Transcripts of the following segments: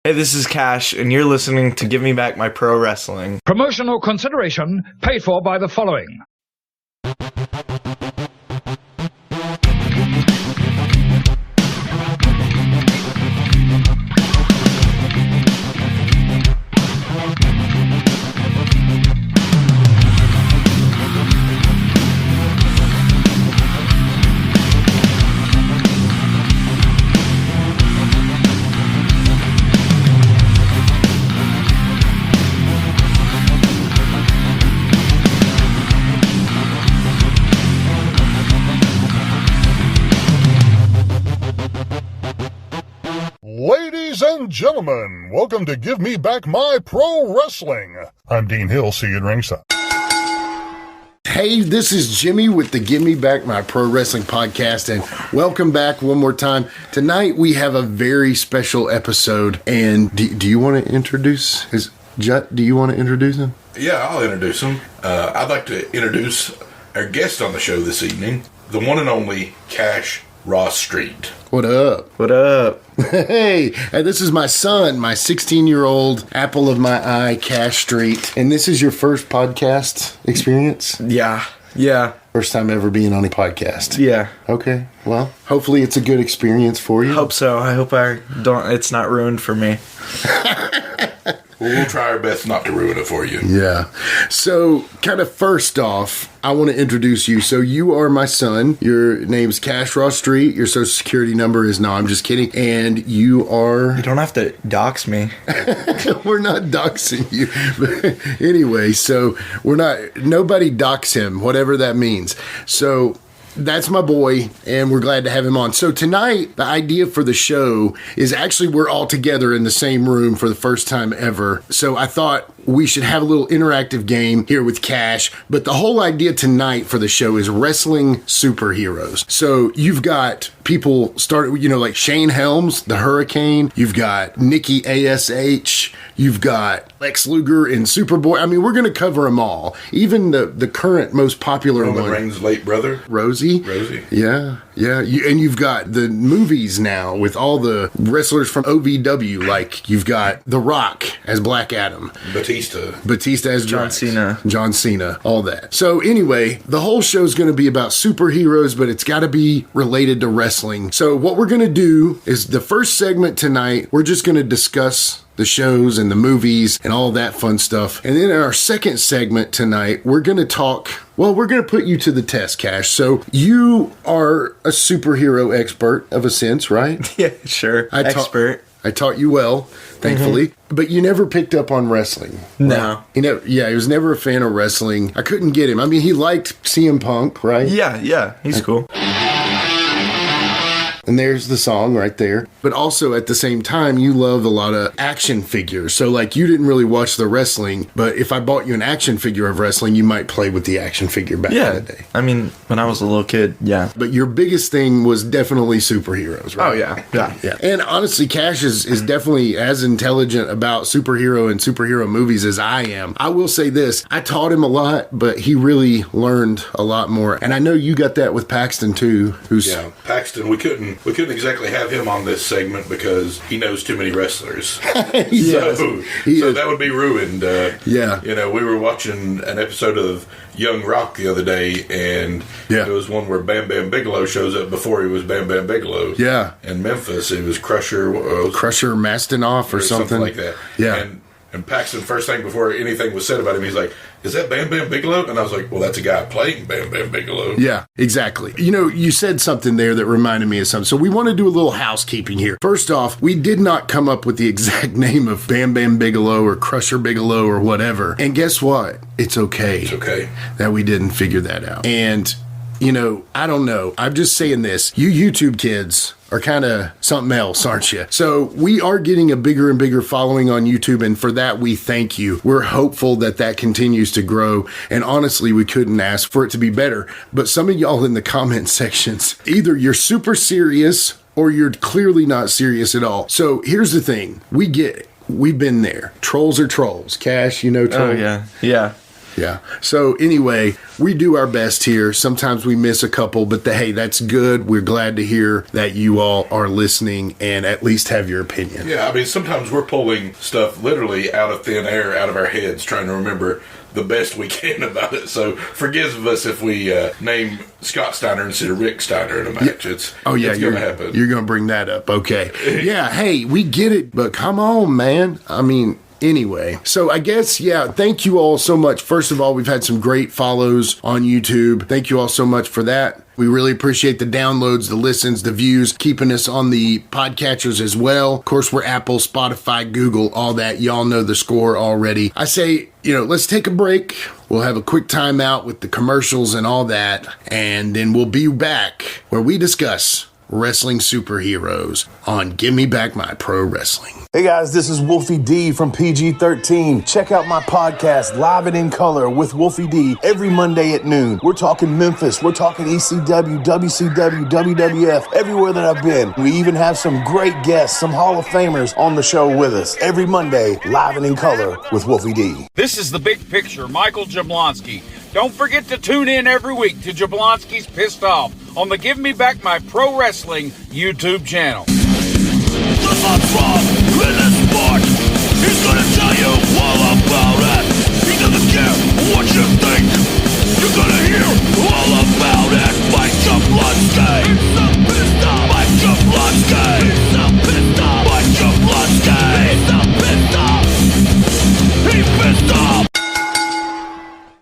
Hey, this is Cash, and you're listening to Give Me Back My Pro Wrestling. Promotional consideration paid for by the following. Ladies and gentlemen, welcome to Give Me Back My Pro Wrestling. I'm Dean Hill, see you at ringside. Hey, this is Jimmy with the Give Me Back My Pro Wrestling podcast, and welcome back one more time. Tonight we have a very special episode, and do you want to introduce do you want to introduce him? Yeah, I'll introduce him. I'd like to introduce our guest on the show this evening, the one and only Cash Ross Street. What up? What up? Hey, this is my son, my 16-year-old apple of my eye, Cash Street. And this is your first podcast experience? Yeah. First time ever being on a podcast? Yeah. Okay, well, hopefully it's a good experience for you. Hope so. I hope it's not ruined for me. Well, we'll try our best not to ruin it for you. Yeah. So, kind of first off, I want to introduce you. So, you are my son. Your name's Cash Ross Street. Your social security number is, no, I'm just kidding. And you are... You don't have to dox me. We're not doxing you. But anyway, so nobody dox him, whatever that means. So... That's my boy, and we're glad to have him on. So tonight, the idea for the show is actually we're all together in the same room for the first time ever. So I thought we should have a little interactive game here with Cash. But the whole idea tonight for the show is wrestling superheroes. So you've got people like Shane Helms, the Hurricane. You've got Nikki ASH. You've got Lex Luger and Superboy. I mean, we're going to cover them all. Even the current most popular Roman one. Reigns' late brother. Rosie. Yeah. And you've got the movies now with all the wrestlers from OVW. Like, you've got The Rock as Black Adam. Batista as Drax. John Cena. All that. So anyway, the whole show's going to be about superheroes, but it's got to be related to wrestling. So what we're going to do is the first segment tonight, we're just going to discuss the shows and the movies and all that fun stuff. And then in our second segment tonight, we're going to put you to the test, Cash. So you are a superhero expert of a sense, right? Yeah, sure. Expert. I taught you well, thankfully. Mm-hmm. But you never picked up on wrestling. No. Right? He was never a fan of wrestling. I couldn't get him. I mean, he liked CM Punk, right? Yeah. He's cool. And there's the song right there. But also at the same time, you love a lot of action figures. So like you didn't really watch the wrestling, but if I bought you an action figure of wrestling, you might play with the action figure back in the day. I mean, when I was a little kid, yeah. But your biggest thing was definitely superheroes, right? Oh, yeah. And honestly, Cash is definitely as intelligent about superhero and superhero movies as I am. I will say this, I taught him a lot, but he really learned a lot more. And I know you got that with Paxton too. Paxton, we couldn't exactly have him on this segment because he knows too many wrestlers. So that would be ruined. We were watching an episode of Young Rock the other day, and there was one where Bam Bam Bigelow shows up before he was Bam Bam Bigelow. Yeah. In Memphis, it was Crusher Mastinoff or something like that. Yeah. And Paxton, first thing before anything was said about him, he's like, "Is that Bam Bam Bigelow?" And I was like, "Well, that's a guy playing Bam Bam Bigelow." Yeah, exactly. You said something there that reminded me of something. So we want to do a little housekeeping here. First off, we did not come up with the exact name of Bam Bam Bigelow or Crusher Bigelow or whatever. And guess what? It's okay. It's okay that we didn't figure that out. And, I don't know. I'm just saying this. You YouTube kids are kind of something else, aren't you? So we are getting a bigger and bigger following on YouTube, and for that, we thank you. We're hopeful that continues to grow, and honestly, we couldn't ask for it to be better. But some of y'all in the comment sections, either you're super serious or you're clearly not serious at all. So here's the thing. We get it. We've been there. Trolls are trolls. Cash, trolls. Oh, yeah. Yeah. Yeah. So anyway, we do our best here. Sometimes we miss a couple, but hey, that's good. We're glad to hear that you all are listening and at least have your opinion. Yeah, I mean, sometimes we're pulling stuff literally out of thin air, out of our heads, trying to remember the best we can about it. So forgive us if we name Scott Steiner instead of Rick Steiner in a match. It's going to happen. You're going to bring that up. Okay. Yeah, hey, we get it, but come on, man. I mean, anyway, so I guess, thank you all so much. First of all, we've had some great follows on YouTube. Thank you all so much for that. We really appreciate the downloads, the listens, the views, keeping us on the podcatchers as well. Of course, we're Apple, Spotify, Google, all that. Y'all know the score already. I say, let's take a break. We'll have a quick timeout with the commercials and all that, and then we'll be back where we discuss wrestling superheroes on Give Me Back My Pro Wrestling. Hey guys, this is Wolfie D from PG-13. Check out my podcast, Live and in Color with Wolfie D, every Monday at noon. We're talking Memphis, we're talking ECW, WCW, WWF, everywhere that I've been. We even have some great guests, some Hall of Famers on the show with us. Every Monday, Live and in Color with Wolfie D. This is The Big Picture, Michael Jablonski. Don't forget to tune in every week to Jablonski's Pissed Off on the Give Me Back My Pro Wrestling YouTube channel. The Hotspot in the sport, he's gonna tell you all about it. He doesn't care what you think, you're gonna hear all about it. Mike Jablonski, he's so pissed off. Mike Jablonski, he's so pissed off. Mike Jablonski, he's so pissed off. He's pissed off.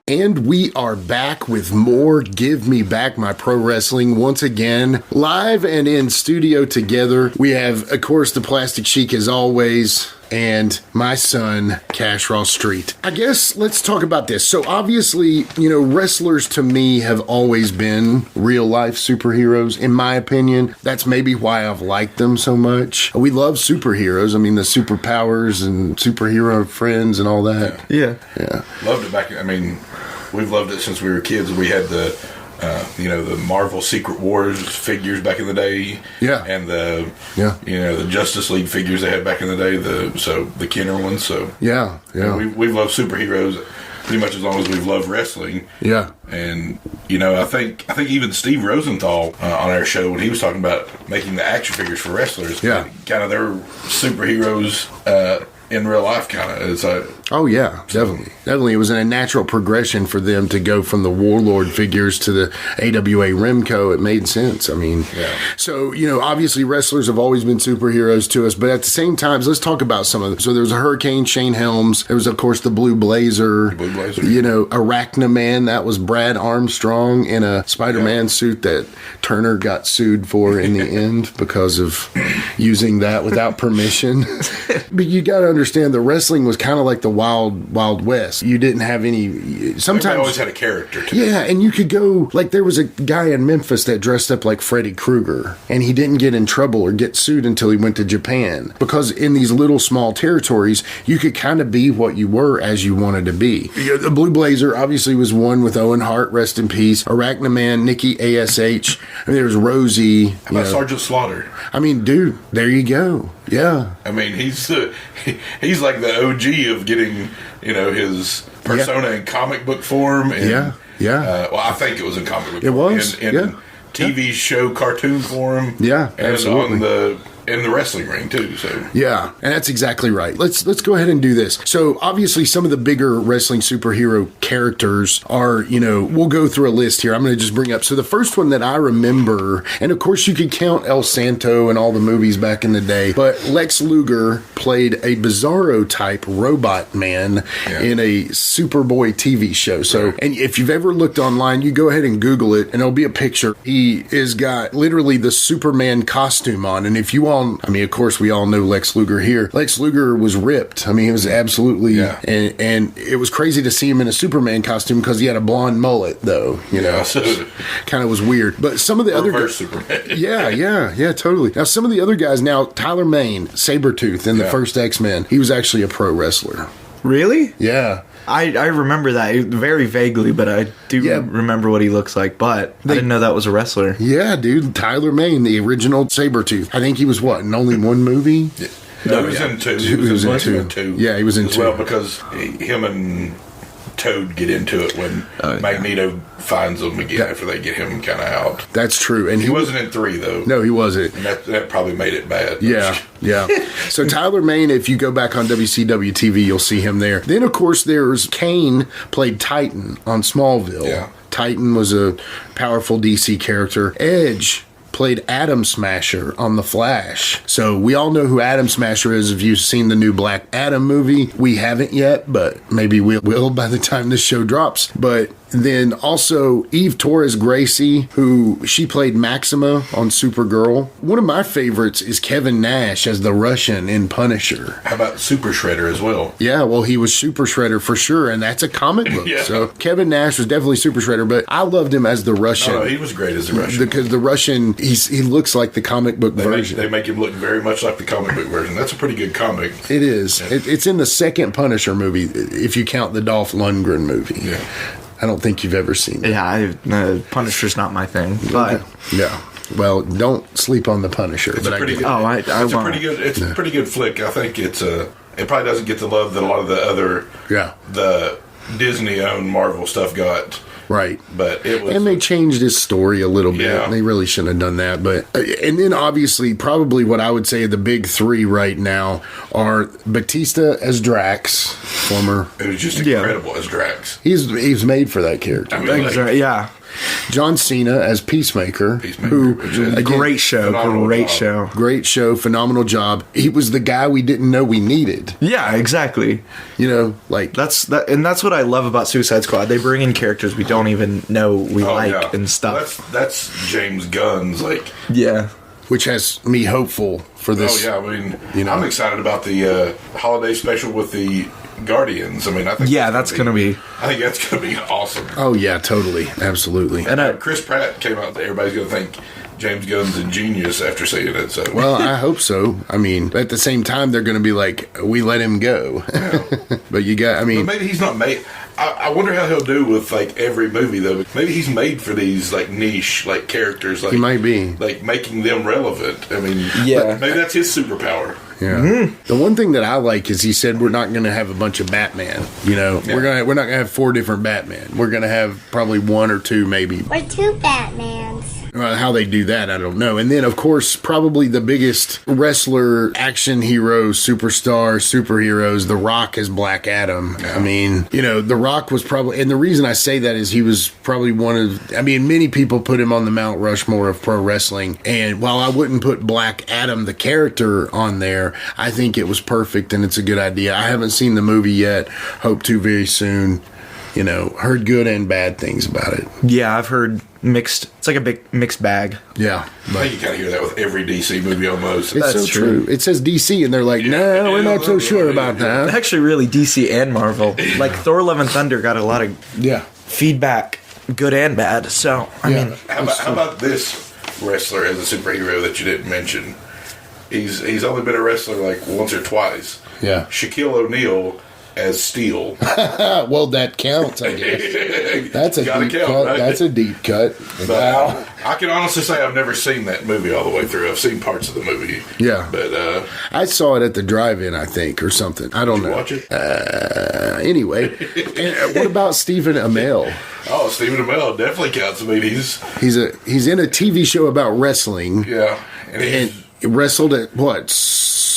And we are back with more Give Me Back My Pro Wrestling once again, live and in studio together. We have, of course, the Plastic Sheik as always, and my son, Cash Raw Street. I guess let's talk about this. So obviously, wrestlers to me have always been real life superheroes, in my opinion. That's maybe why I've liked them so much. We love superheroes. I mean, the superpowers and superhero friends and all that. Yeah. Loved it back. I mean, we've loved it since we were kids. We had the Marvel Secret Wars figures back in the day. Yeah. And the Justice League figures they had back in the day. The Kenner ones. So yeah. We've loved superheroes pretty much as long as we've loved wrestling. Yeah. And I think even Steve Rosenthal on our show, when he was talking about making the action figures for wrestlers, kind of their superheroes in real life, kind of. It's oh yeah, definitely. It was a natural progression for them to go from the Warlord figures to the AWA Remco. It made sense. I mean, so obviously wrestlers have always been superheroes to us, but at the same time, let's talk about some of them. So there was a Hurricane, Shane Helms. There was, of course, the Blue Blazer. Arachnaman. That was Brad Armstrong in a Spider-Man suit that Turner got sued for in the end because of using that without permission. But you got to understand, the wrestling was kind of like the Wild West. You didn't have any. Sometimes everybody always had a character too. Yeah, and you could go, like, there was a guy in Memphis that dressed up like Freddy Krueger, and he didn't get in trouble or get sued until he went to Japan, because in these little small territories you could kind of be what you were as you wanted to be. The Blue Blazer obviously was one with Owen Hart, rest in peace. Arachnaman, Nikki ASH. I mean, there was Rosie. How about Sergeant Slaughter? I mean, dude, there you go. Yeah. I mean, he's like the OG of getting, his persona in comic book form. And, well, I think it was in comic book form. It was, in TV show cartoon form. Yeah, and absolutely. In the wrestling ring too. So yeah, and that's exactly right. Let's go ahead and do this. So obviously some of the bigger wrestling superhero characters are, we'll go through a list here. I'm going to just bring up. So the first one that I remember, and of course you could count El Santo and all the movies back in the day, but Lex Luger played a Bizarro type robot man in a Superboy TV show. So, and if you've ever looked online, you go ahead and Google it and there'll be a picture. He has got literally the Superman costume on. And if you all, I mean, of course, we all know Lex Luger here. Lex Luger was ripped. I mean, he was absolutely, and it was crazy to see him in a Superman costume because he had a blonde mullet, though. So kind of was weird. But some of the other guys, Superman. yeah, totally. Now, some of the other guys. Now, Tyler Mane, Sabretooth in the first X-Men, he was actually a pro wrestler. Really? Yeah. I remember that very vaguely, but I do remember what he looks like, but I didn't know that was a wrestler. Yeah, dude. Tyler Mane, the original Sabretooth. I think he was, in only one movie? Yeah. No, he was in two. He was in two. Yeah, he was in two. Well, because him and Toad get into it when Magneto finds them again after they get him kind of out. That's true. And he wasn't in 3, though. No, he wasn't. And that probably made it bad. Yeah. So Tyler Mane, if you go back on WCW TV, you'll see him there. Then, of course, there's Kane, played Titan on Smallville. Yeah. Titan was a powerful DC character. Edge played Atom Smasher on The Flash. So we all know who Atom Smasher is if you've seen the new Black Adam movie. We haven't yet, but maybe we will by the time this show drops. But then also Eve Torres Gracie, who she played Maxima on Supergirl. One of my favorites is Kevin Nash as the Russian in Punisher. How about Super Shredder as well? Yeah, well, he was Super Shredder for sure, and that's a comic book. So Kevin Nash was definitely Super Shredder, but I loved him as the Russian. No, he was great as the Russian. Because the Russian, he looks like the comic book version. They make him look very much like the comic book version. That's a pretty good comic. It is. Yeah. It's in the second Punisher movie, if you count the Dolph Lundgren movie. Yeah. I don't think you've ever seen it. Yeah, Punisher's not my thing. But yeah. Well, don't sleep on the Punisher. It's a pretty good flick. I think it probably doesn't get the love that a lot of the other the Disney-owned Marvel stuff got. Right. But it was... And they changed his story a little bit. Yeah. They really shouldn't have done that. But and then obviously probably what I would say the big 3 right now are Batista as Drax, former... It was just incredible as Drax. He's made for that character. I mean, John Cena as Peacemaker. Who, a great show. Great show. Phenomenal job. He was the guy we didn't know we needed. Yeah, exactly. You know, like that's what I love about Suicide Squad. They bring in characters we don't even know we like and stuff. Well, that's James Gunn's which has me hopeful for this. Oh yeah, I mean, I'm excited about the holiday special with the Guardians. I mean, I think that's going to be. I think that's going to be awesome. Oh yeah, totally, absolutely. And Chris Pratt came out. Everybody's going to think James Gunn's a genius after seeing it. So well, I hope so. I mean, at the same time, they're going to be like, we let him go. Yeah. But you got. I mean, but maybe he's not made. I wonder how he'll do with like every movie though. Maybe he's made for these like niche like characters. Like he might be like making them relevant. I mean, maybe that's his superpower. Yeah. Mm-hmm. The one thing that I like is he said we're not going to have a bunch of Batman. You know, we're not going to have 4 different Batman. We're going to have probably 1 or 2 maybe. Or 2 Batmans. How they do that, I don't know. And then, of course, probably the biggest wrestler, action hero, superstar, superheroes, The Rock as Black Adam. Yeah. I mean, you know, The Rock was probably, and the reason I say that is he was probably many people put him on the Mount Rushmore of pro wrestling. And while I wouldn't put Black Adam, the character, on there, I think it was perfect and it's a good idea. I haven't seen the movie yet. Hope to very soon. You know, heard good and bad things about it. Yeah, I've heard mixed. It's like a big mixed bag. Yeah. I think you kind of hear that with every DC movie almost. It's so true. It says DC, and they're like, no, we're not so sure about that. Actually, really, DC and Marvel. Like, Thor Love and Thunder got a lot of feedback, good and bad. So, I mean... How about this wrestler as a superhero that you didn't mention? He's only been a wrestler like once or twice. Yeah. Shaquille O'Neal as Steel. Well, that counts, I guess. That's a deep cut. Right? That's a deep cut. Wow. I can honestly say I've never seen that movie all the way through. I've seen parts of the movie. Yeah. But I saw it at the drive-in, I think, or something. I don't know. Watch it? Anyway. And what about Stephen Amell? Oh, Stephen Amell definitely counts. I mean, he's in a TV show about wrestling. Yeah. And he wrestled at what?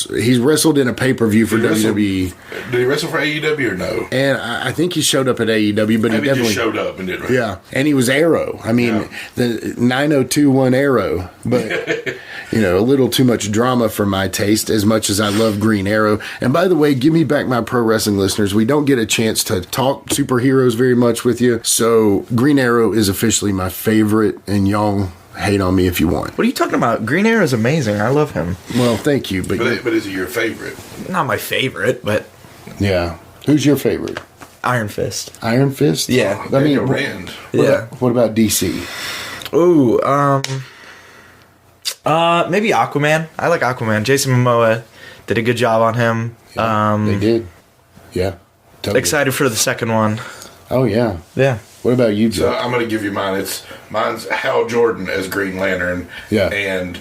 He's wrestled in a pay-per-view for WWE. Did he wrestle for AEW or no? And I think he showed up at AEW, but maybe he definitely just showed up and did. Right? Yeah, and he was Arrow. I mean, the 9021 Arrow, but you know, a little too much drama for my taste. As much as I love Green Arrow, and by the way, give me back my pro wrestling listeners. We don't get a chance to talk superheroes very much with you, so Green Arrow is officially my favorite, and y'all hate on me if you want. What are you talking about? Green Arrow is amazing. I love him. Well, thank you. But is he your favorite? Not my favorite, but... Yeah. Who's your favorite? Iron Fist. Iron Fist? Yeah. I mean, Rand. What about DC? Ooh, maybe Aquaman. I like Aquaman. Jason Momoa did a good job on him. Yeah, they did. Yeah. Totally. Excited for the second one. Oh, yeah. Yeah. What about you, Joe? So I'm going to give you mine. Mine's Hal Jordan as Green Lantern and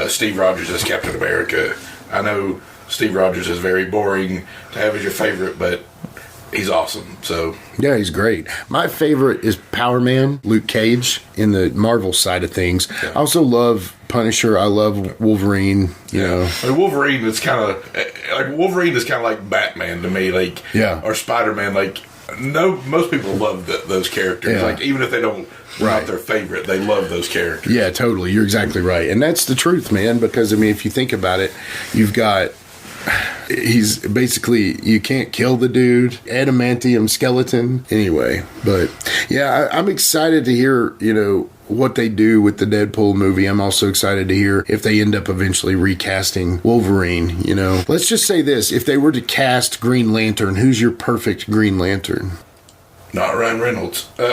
Steve Rogers as Captain America. I know Steve Rogers is very boring to have as your favorite, but he's awesome. So yeah, he's great. My favorite is Power Man, Luke Cage, in the Marvel side of things. Yeah. I also love Punisher. I love Wolverine. You know, Wolverine is kind of like Batman to me, like or Spider-Man. Like most people love those characters. Yeah. Like even if they don't. Not their favorite. They love those characters. Yeah, totally. You're exactly right. And that's the truth, man, because, I mean, if you think about it, he's basically, you can't kill the dude, adamantium skeleton. Anyway, but, yeah, I'm excited to hear, you know, what they do with the Deadpool movie. I'm also excited to hear if they end up eventually recasting Wolverine, you know. Let's just say this. If they were to cast Green Lantern, who's your perfect Green Lantern? Not Ryan Reynolds. I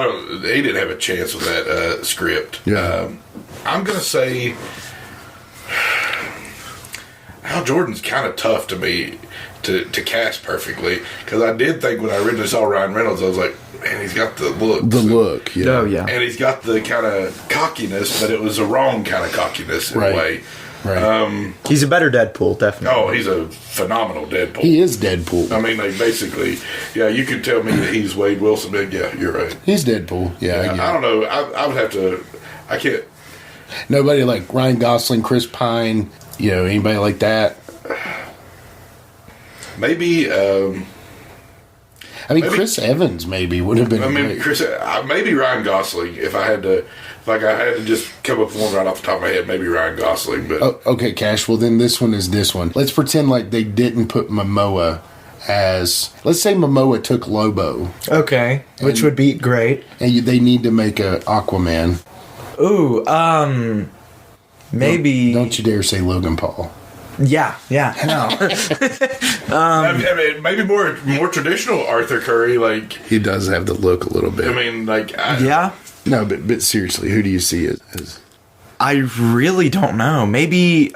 don't. He didn't have a chance with that script. Yeah. I'm gonna say Hal Jordan's kind of tough to me to cast perfectly, because I did think when I originally saw Ryan Reynolds, I was like, man, he's got the look. The look. Yeah. Oh yeah. And he's got the kind of cockiness, but it was the wrong kind of cockiness in a way. Right. He's a better Deadpool, definitely. Oh, he's a phenomenal Deadpool. He is Deadpool. I mean, like, basically, yeah, you could tell me that he's Wade Wilson, but yeah, you're right. He's Deadpool. Yeah. I don't know. I would have to. I can't. Nobody like Ryan Gosling, Chris Pine, you know, anybody like that. Maybe. Chris Evans maybe would have been. great. Maybe Ryan Gosling. If I had to just come up with one right off the top of my head, maybe Ryan Gosling. But okay, Cash. Well, then this one is this one. Let's pretend like they didn't put Momoa as. Let's say Momoa took Lobo. Okay, which would be great. And they need to make a Aquaman. Ooh, maybe. Don't you dare say Logan Paul. Yeah, no. Maybe more traditional Arthur Curry. Like, he does have the look a little bit. I mean, like, yeah. No, but seriously, who do you see as? I really don't know. Maybe,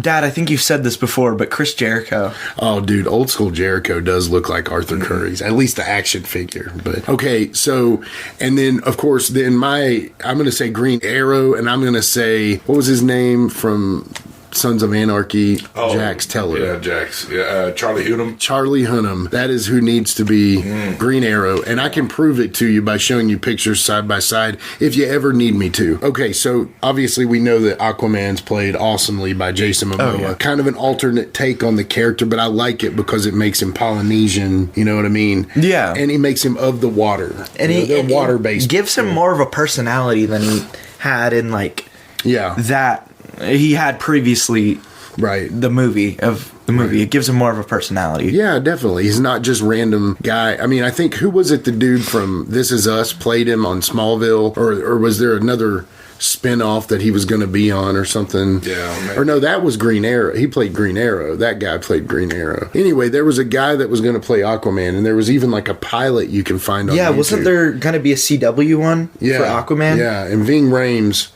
Dad, I think you've said this before, but Chris Jericho. Oh, dude, old school Jericho does look like Arthur Curry's, at least the action figure. But okay, so, and then of course, I'm going to say Green Arrow, and I'm going to say, what was his name from Sons of Anarchy? Jax Teller. Yeah, Jax. Yeah, Charlie Hunnam. Charlie Hunnam. That is who needs to be Green Arrow, and I can prove it to you by showing you pictures side by side if you ever need me to. Okay, so obviously we know that Aquaman's played awesomely by Jason Momoa. Oh, yeah. Kind of an alternate take on the character, but I like it because it makes him Polynesian, you know what I mean? Yeah. And he makes him of the water. And they're water-based. Gives him more of a personality than he had in, like, that he had previously. Right. The movie. Right. It gives him more of a personality. Yeah, definitely. He's not just random guy. I mean, I think, who was it, the dude from This Is Us played him on Smallville? Or was there another spin-off that he was going to be on or something? Yeah. Maybe. Or no, that was Green Arrow. He played Green Arrow. That guy played Green Arrow. Anyway, there was a guy that was going to play Aquaman, and there was even like a pilot you can find on YouTube. Wasn't there going to be a CW one for Aquaman? Yeah, and Ving Rhames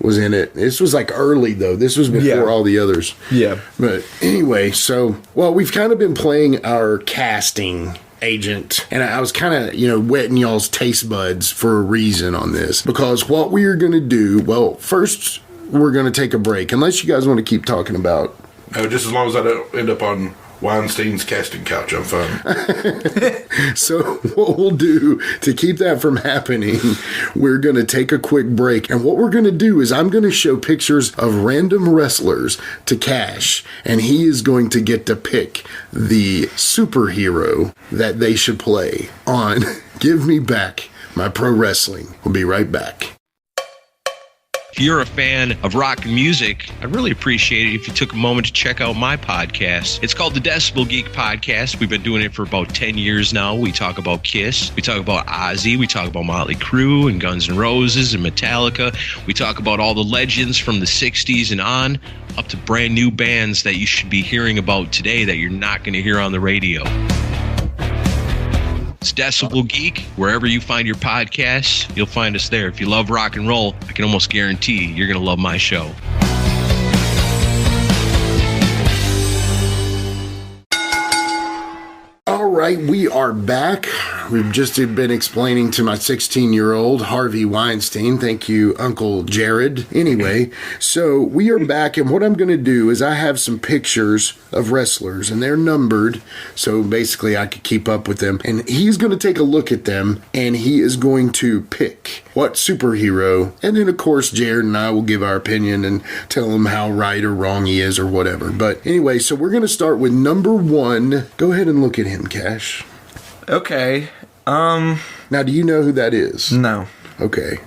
was in it. This was like early though. This was before all the others. Yeah. But anyway, so, well, we've kind of been playing our casting agent, and I was kind of, wetting y'all's taste buds for a reason on this, because what we are going to do, well, first we're going to take a break, unless you guys want to keep talking about. Just as long as I don't end up on Weinstein's casting couch, I'm fine. So what we'll do to keep that from happening, we're going to take a quick break. And what we're going to do is I'm going to show pictures of random wrestlers to Cash. And he is going to get to pick the superhero that they should play on Give Me Back My Pro Wrestling. We'll be right back. If you're a fan of rock and music, I'd really appreciate it if you took a moment to check out my podcast. It's called the Decibel Geek Podcast. We've been doing it for about 10 years now. We talk about Kiss. We talk about Ozzy. We talk about Motley Crue and Guns N' Roses and Metallica. We talk about all the legends from the 60s and on, up to brand new bands that you should be hearing about today that you're not going to hear on the radio. It's Decibel Geek. Wherever you find your podcasts, you'll find us there. If you love rock and roll, I can almost guarantee you're going to love my show. All right, we are back. we've just been explaining to my 16-year-old Harvey Weinstein. Thank you, Uncle Jared. Anyway, so we are back, and what I'm going to do is I have some pictures of wrestlers, and they're numbered, so basically I could keep up with them. And he's going to take a look at them, and he is going to pick what superhero, and then of course Jared and I will give our opinion and tell him how right or wrong he is or whatever. But anyway, so we're going to start with number 1. Go ahead and look at him, Cash. Okay. Now, do you know who that is? No. Okay.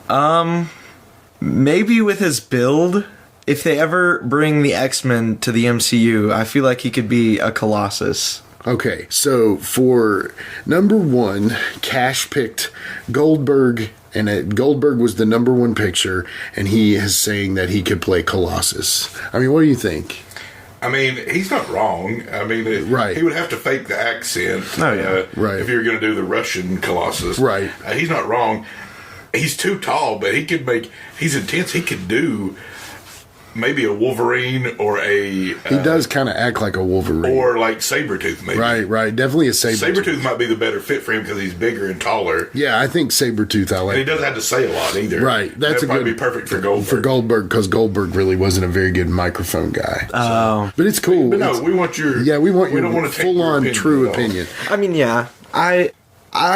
Maybe with his build, if they ever bring the X-Men to the MCU, I feel like he could be a Colossus. Okay, so for number 1, Cash picked Goldberg, and Goldberg was the number 1 picture, and he is saying that he could play Colossus. I mean, what do you think? I mean, he's not wrong. I mean, right. He would have to fake the accent. Oh, yeah. Right. If you were going to do the Russian Colossus. Right. He's not wrong. He's too tall, but he's intense. He could do maybe a Wolverine or a... he does kind of act like a Wolverine. Or like Sabretooth, maybe. Right. Definitely a Sabretooth. Sabretooth might be the better fit for him because he's bigger and taller. Yeah, I think Sabretooth I like. And he doesn't have to say a lot either. Right. That might be perfect for Goldberg. For Goldberg, because Goldberg really wasn't a very good microphone guy. Oh. But it's cool. But no, we want your... Yeah, we want your don't want to full-on true opinion. I mean, yeah.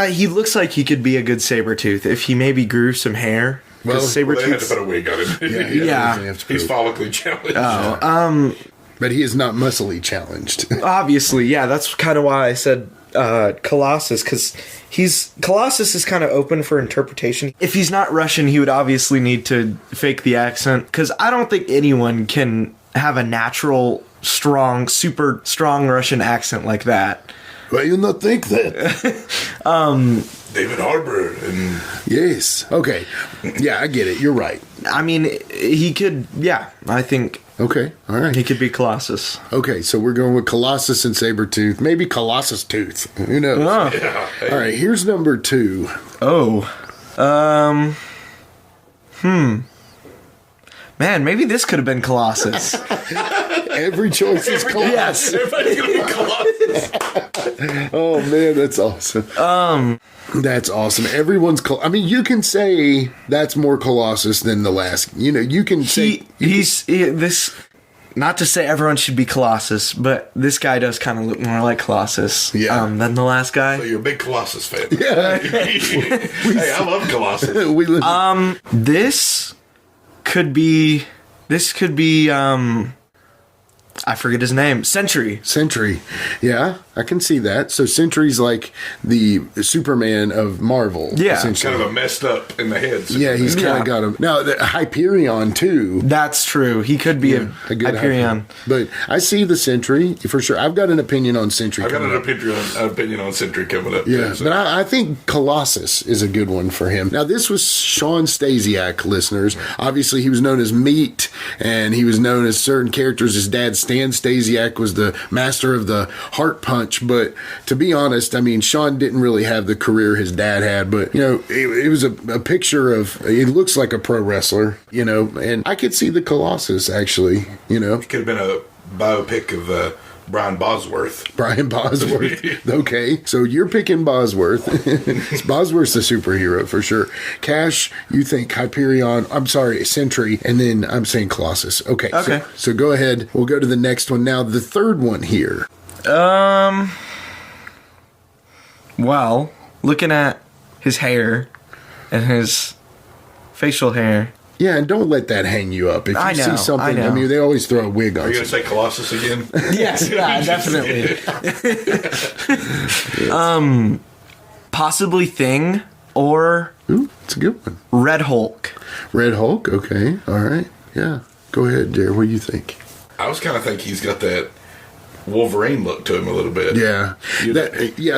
He looks like he could be a good Sabretooth if he maybe grew some hair. Well, they had to put a wig on him. Yeah. He's follically challenged. But he is not muscly challenged. Obviously, yeah. That's kind of why I said Colossus, because Colossus is kind of open for interpretation. If he's not Russian, he would obviously need to fake the accent, because I don't think anyone can have a natural, super strong Russian accent like that. Well, you not think that. David Harbour. Yes. Okay. Yeah, I get it. You're right. I mean, he could, yeah, I think. Okay. All right. He could be Colossus. Okay, so we're going with Colossus and Sabretooth. Maybe Colossus Tooth. Who knows? Oh. Yeah. All right, here's number 2. Oh. Man, maybe this could have been Colossus. Every choice is Colossus. Yes. Everybody's going to be Colossus. Oh, man, that's awesome. That's awesome. Everyone's... I mean, you can say that's more Colossus than the last... You know, you can say... This... Not to say everyone should be Colossus, but this guy does kind of look more like Colossus than the last guy. So you're a big Colossus fan. Yeah. Hey, I love Colossus. This could be I forget his name. Sentry. Yeah, I can see that. So Sentry's like the Superman of Marvel. Yeah. Kind of a messed up in the head. Superman. Yeah, he's kind of got him. Now, the Hyperion, too. That's true. He could be a good Hyperion. But I see the Sentry, for sure. I've got an opinion on Sentry. I've got an opinion on Sentry coming up. Yeah, but I think Colossus is a good one for him. Now, this was Sean Stasiak, listeners. Obviously, he was known as Meat, and he was known as certain characters. His dad, Stan Stasiak, was the master of the heart punch. But to be honest, I mean, Sean didn't really have the career his dad had. But, you know, it was a picture of, it looks like a pro wrestler, you know, and I could see the Colossus, actually, you know. It could have been a biopic of Brian Bosworth. Okay, so you're picking Bosworth. Bosworth's a superhero for sure. Cash, you think Sentry, and then I'm saying Colossus. Okay. So go ahead. We'll go to the next one. Now, the third one here. Well, looking at his hair and his facial hair. Yeah, and don't let that hang you up. If you see something, I mean, they always throw a wig on. Are you going to say Colossus again? Yes, definitely. Possibly Thing or... Ooh, it's a good one. Red Hulk. Red Hulk, okay. All right. Yeah. Go ahead, Jared. What do you think? I was kind of think he's got that Wolverine look to him a little bit. Yeah.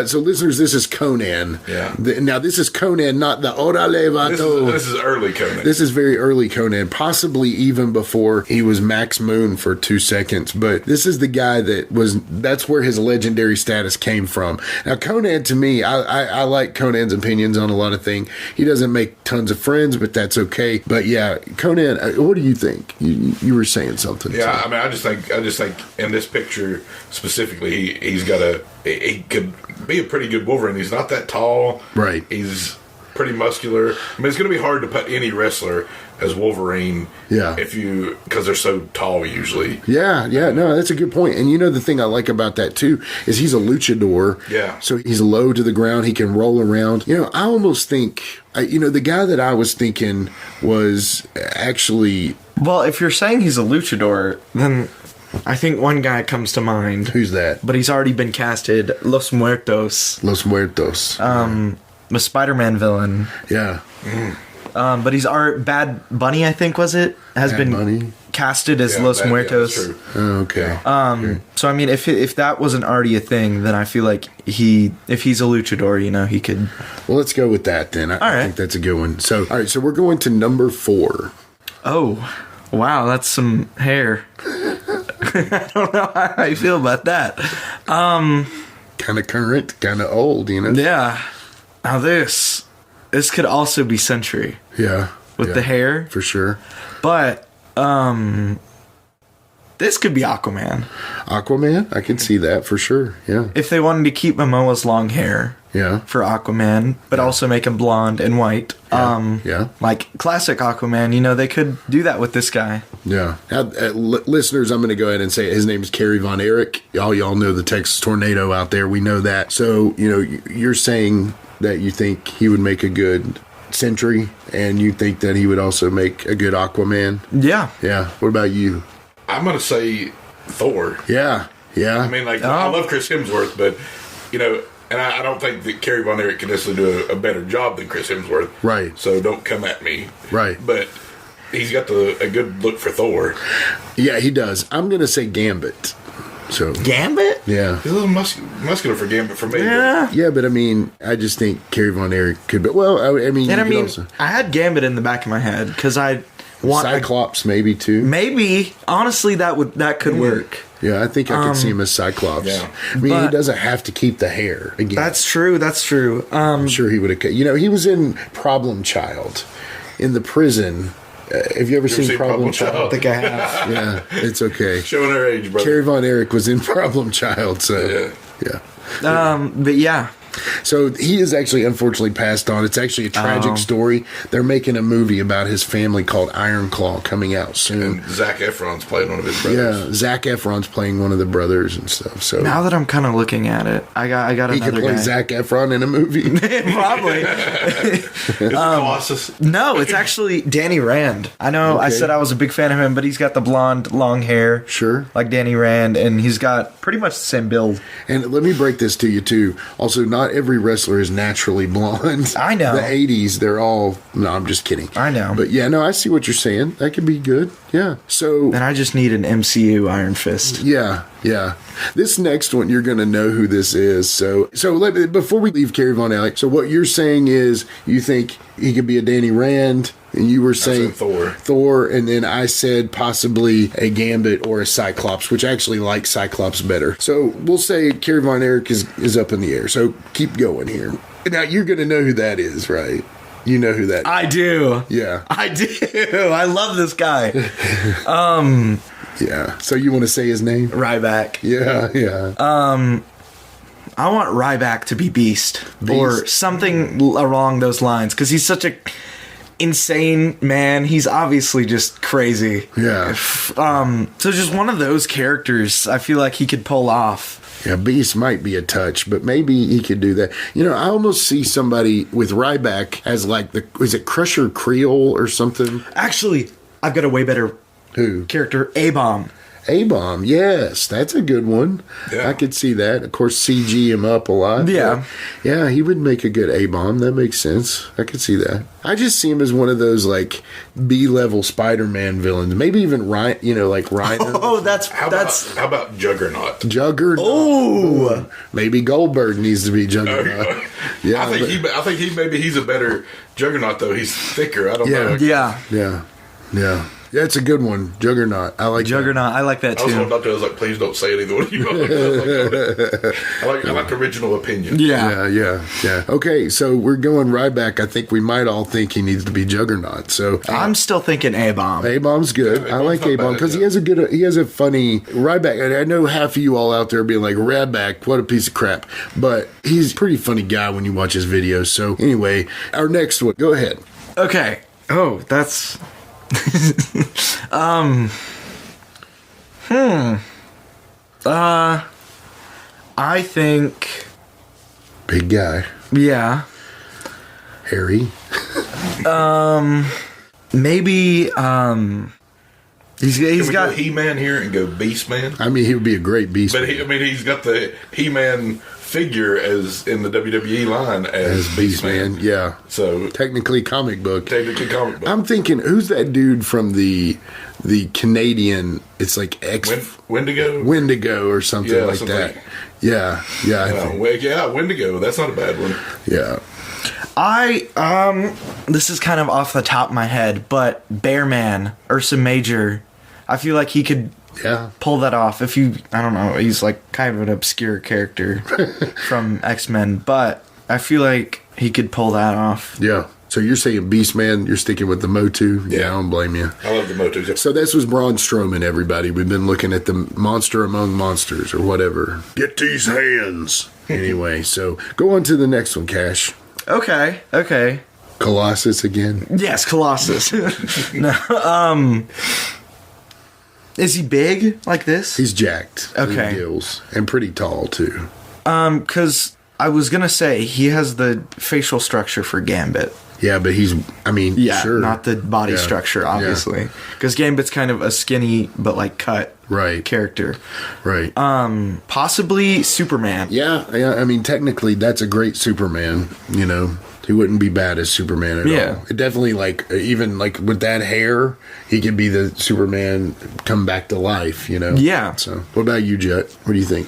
So listeners, this is Conan. Yeah. Now, this is Conan, not the Orale Vato. This is early Conan. This is very early Conan, possibly even before he was Max Moon for 2 seconds. But this is the guy that's where his legendary status came from. Now, Conan, to me, I like Conan's opinions on a lot of things. He doesn't make tons of friends, but that's okay. But yeah, Conan, what do you think? You were saying something. Yeah, I mean, I just think in this picture, specifically, he could be a pretty good Wolverine. He's not that tall. Right. He's pretty muscular. I mean, it's going to be hard to put any wrestler as Wolverine. Yeah. Because they're so tall usually. Yeah, no, that's a good point. And the thing I like about that too is he's a luchador. Yeah. So he's low to the ground. He can roll around. I almost think, the guy that I was thinking was actually. Well, if you're saying he's a luchador, then I think one guy comes to mind. Who's that? But he's already been casted. Los Muertos. The Spider-Man villain. Yeah. But he's Bad Bunny, I think, was it? Has been Bunny? casted as Los Muertos. Yeah, that's true. Oh, okay. So I mean, if that wasn't already a thing, then I feel like if he's a luchador, he could. Well, let's go with that then. I think that's a good one. So, all right, so we're going to number 4. Oh, wow, that's some hair. I don't know how I feel about that. Kind of current, kind of old, Yeah. Now this could also be Sentry. Yeah. With the hair. For sure. But, this could be Aquaman. Aquaman? I can see that for sure, yeah. If they wanted to keep Momoa's long hair. Yeah. For Aquaman, but also make him blonde and white. Like classic Aquaman, they could do that with this guy. Yeah. Now, listeners, I'm going to go ahead and say his name is Kerry Von Erich. Y'all know the Texas Tornado out there. We know that. So, you're saying that you think he would make a good Sentry, and you think that he would also make a good Aquaman? Yeah. Yeah. What about you? I'm going to say Thor. Yeah. I mean, I love Chris Hemsworth, but, and I don't think that Kerry Von Erich can necessarily do a better job than Chris Hemsworth. Right. So don't come at me. Right. But he's got a good look for Thor. Yeah, he does. I'm going to say Gambit. So Gambit? Yeah. He's a little muscular for Gambit for me. Yeah, but I mean, I just think Kerry Von Erich could be. Well, I mean, I had Gambit in the back of my head because I want Cyclops maybe too. Maybe honestly, that could work. Yeah, I think I could see him as Cyclops. Yeah. I mean, he doesn't have to keep the hair. Again. That's true. I'm sure he would have. He was in Problem Child in the prison. Have you ever seen Problem Child? I don't think I have. Yeah, it's okay. Showing our age, brother. Kerry Von Erich was in Problem Child, so yeah. But yeah. So he is actually unfortunately passed on. It's actually a tragic story. They're making a movie about his family called Iron Claw coming out soon. And Zac Efron's playing one of his brothers. Yeah, Zac Efron's playing one of the brothers and stuff. So now that I'm kind of looking at it, I got another guy. He could play Zac Efron in a movie. Probably. Is it Colossus? No, it's actually Danny Rand. I know I said I was a big fan of him, but he's got the blonde, long hair. Sure. Like Danny Rand, and he's got pretty much the same build. And let me break this to you, too. Also, not every wrestler is naturally blonde. I know. The 80s, they're all... No, I'm just kidding. I know. But yeah, no, I see what you're saying. That could be good. Yeah. So... And I just need an MCU Iron Fist. Yeah. This next one, you're going to know who this is. So before we leave Kerry Von Erich, so what you're saying is you think he could be a Danny Rand, and you were saying Thor, and then I said possibly a Gambit or a Cyclops, which I actually like Cyclops better. So we'll say Kerry Von Erich is up in the air. So keep going here. Now you're going to know who that is, right? You know who that is. I do. Yeah. I do. I love this guy. Yeah. So you want to say his name? Ryback. Yeah. I want Ryback to be Beast. Or something along those lines, because he's such a insane man. He's obviously just crazy. Yeah. So just one of those characters I feel like he could pull off. Yeah, Beast might be a touch, but maybe he could do that. I almost see somebody with Ryback as like is it Crusher Creole or something? Actually, I've got a way better character, A-Bomb. A-Bomb, yes, that's a good one. Yeah. I could see that. Of course, CG him up a lot. Yeah. Yeah, he would make a good A-Bomb. That makes sense. I could see that. I just see him as one of those, like, B-level Spider-Man villains. Maybe even Rhino. How about Juggernaut? Juggernaut. Oh! Maybe Goldberg needs to be Juggernaut. Yeah, I think he's a better Juggernaut, though. He's thicker. I don't know. Yeah. Yeah, it's a good one. Juggernaut. I like Juggernaut. I like that I was too. about to. I was like, please don't say anything. What you I like original opinion. Yeah. Okay, so we're going Ryback. I think we might all think he needs to be Juggernaut. So I'm still thinking A-Bomb. A-Bomb's good. Yeah, I like A-Bomb because he has a funny Ryback. I know half of you all out there being like, Ryback, what a piece of crap. But he's a pretty funny guy when you watch his videos. So anyway, our next one. Go ahead. Okay. Oh, that's... I think... Big guy. Yeah. Hairy. Maybe, he's got... Go He-Man here and go Beast-Man? I mean, he would be a great Beast. But he's got the He-Man figure as in the WWE line as Beast-Man. Yeah. So technically comic book. I'm thinking, who's that dude from the Canadian? It's like Wendigo or something like that. Yeah. Wendigo. That's not a bad one. Yeah. This is kind of off the top of my head, but Bearman, Ursa Major, I feel like he could pull that off. I don't know, he's like kind of an obscure character from X-Men, but I feel like he could pull that off. Yeah. So you're saying Beastman, you're sticking with the Motu? Yeah, I don't blame you. I love the Motu. So this was Braun Strowman, everybody. We've been looking at the monster among monsters or whatever. Get these hands. Anyway, so go on to the next one, Cash. Okay. Colossus again? Yes, Colossus. No, is he big like this? He's jacked. Okay. Gills, and pretty tall, too. Because I was going to say, he has the facial structure for Gambit. Yeah, but sure. Not the body structure, obviously. Because Gambit's kind of a skinny, but like cut character. Right. Possibly Superman. Yeah, I mean, technically, that's a great Superman, you know. He wouldn't be bad as Superman at all. It definitely, even with that hair, he could be the Superman come back to life, you know? Yeah. So, what about you, Jet? What do you think?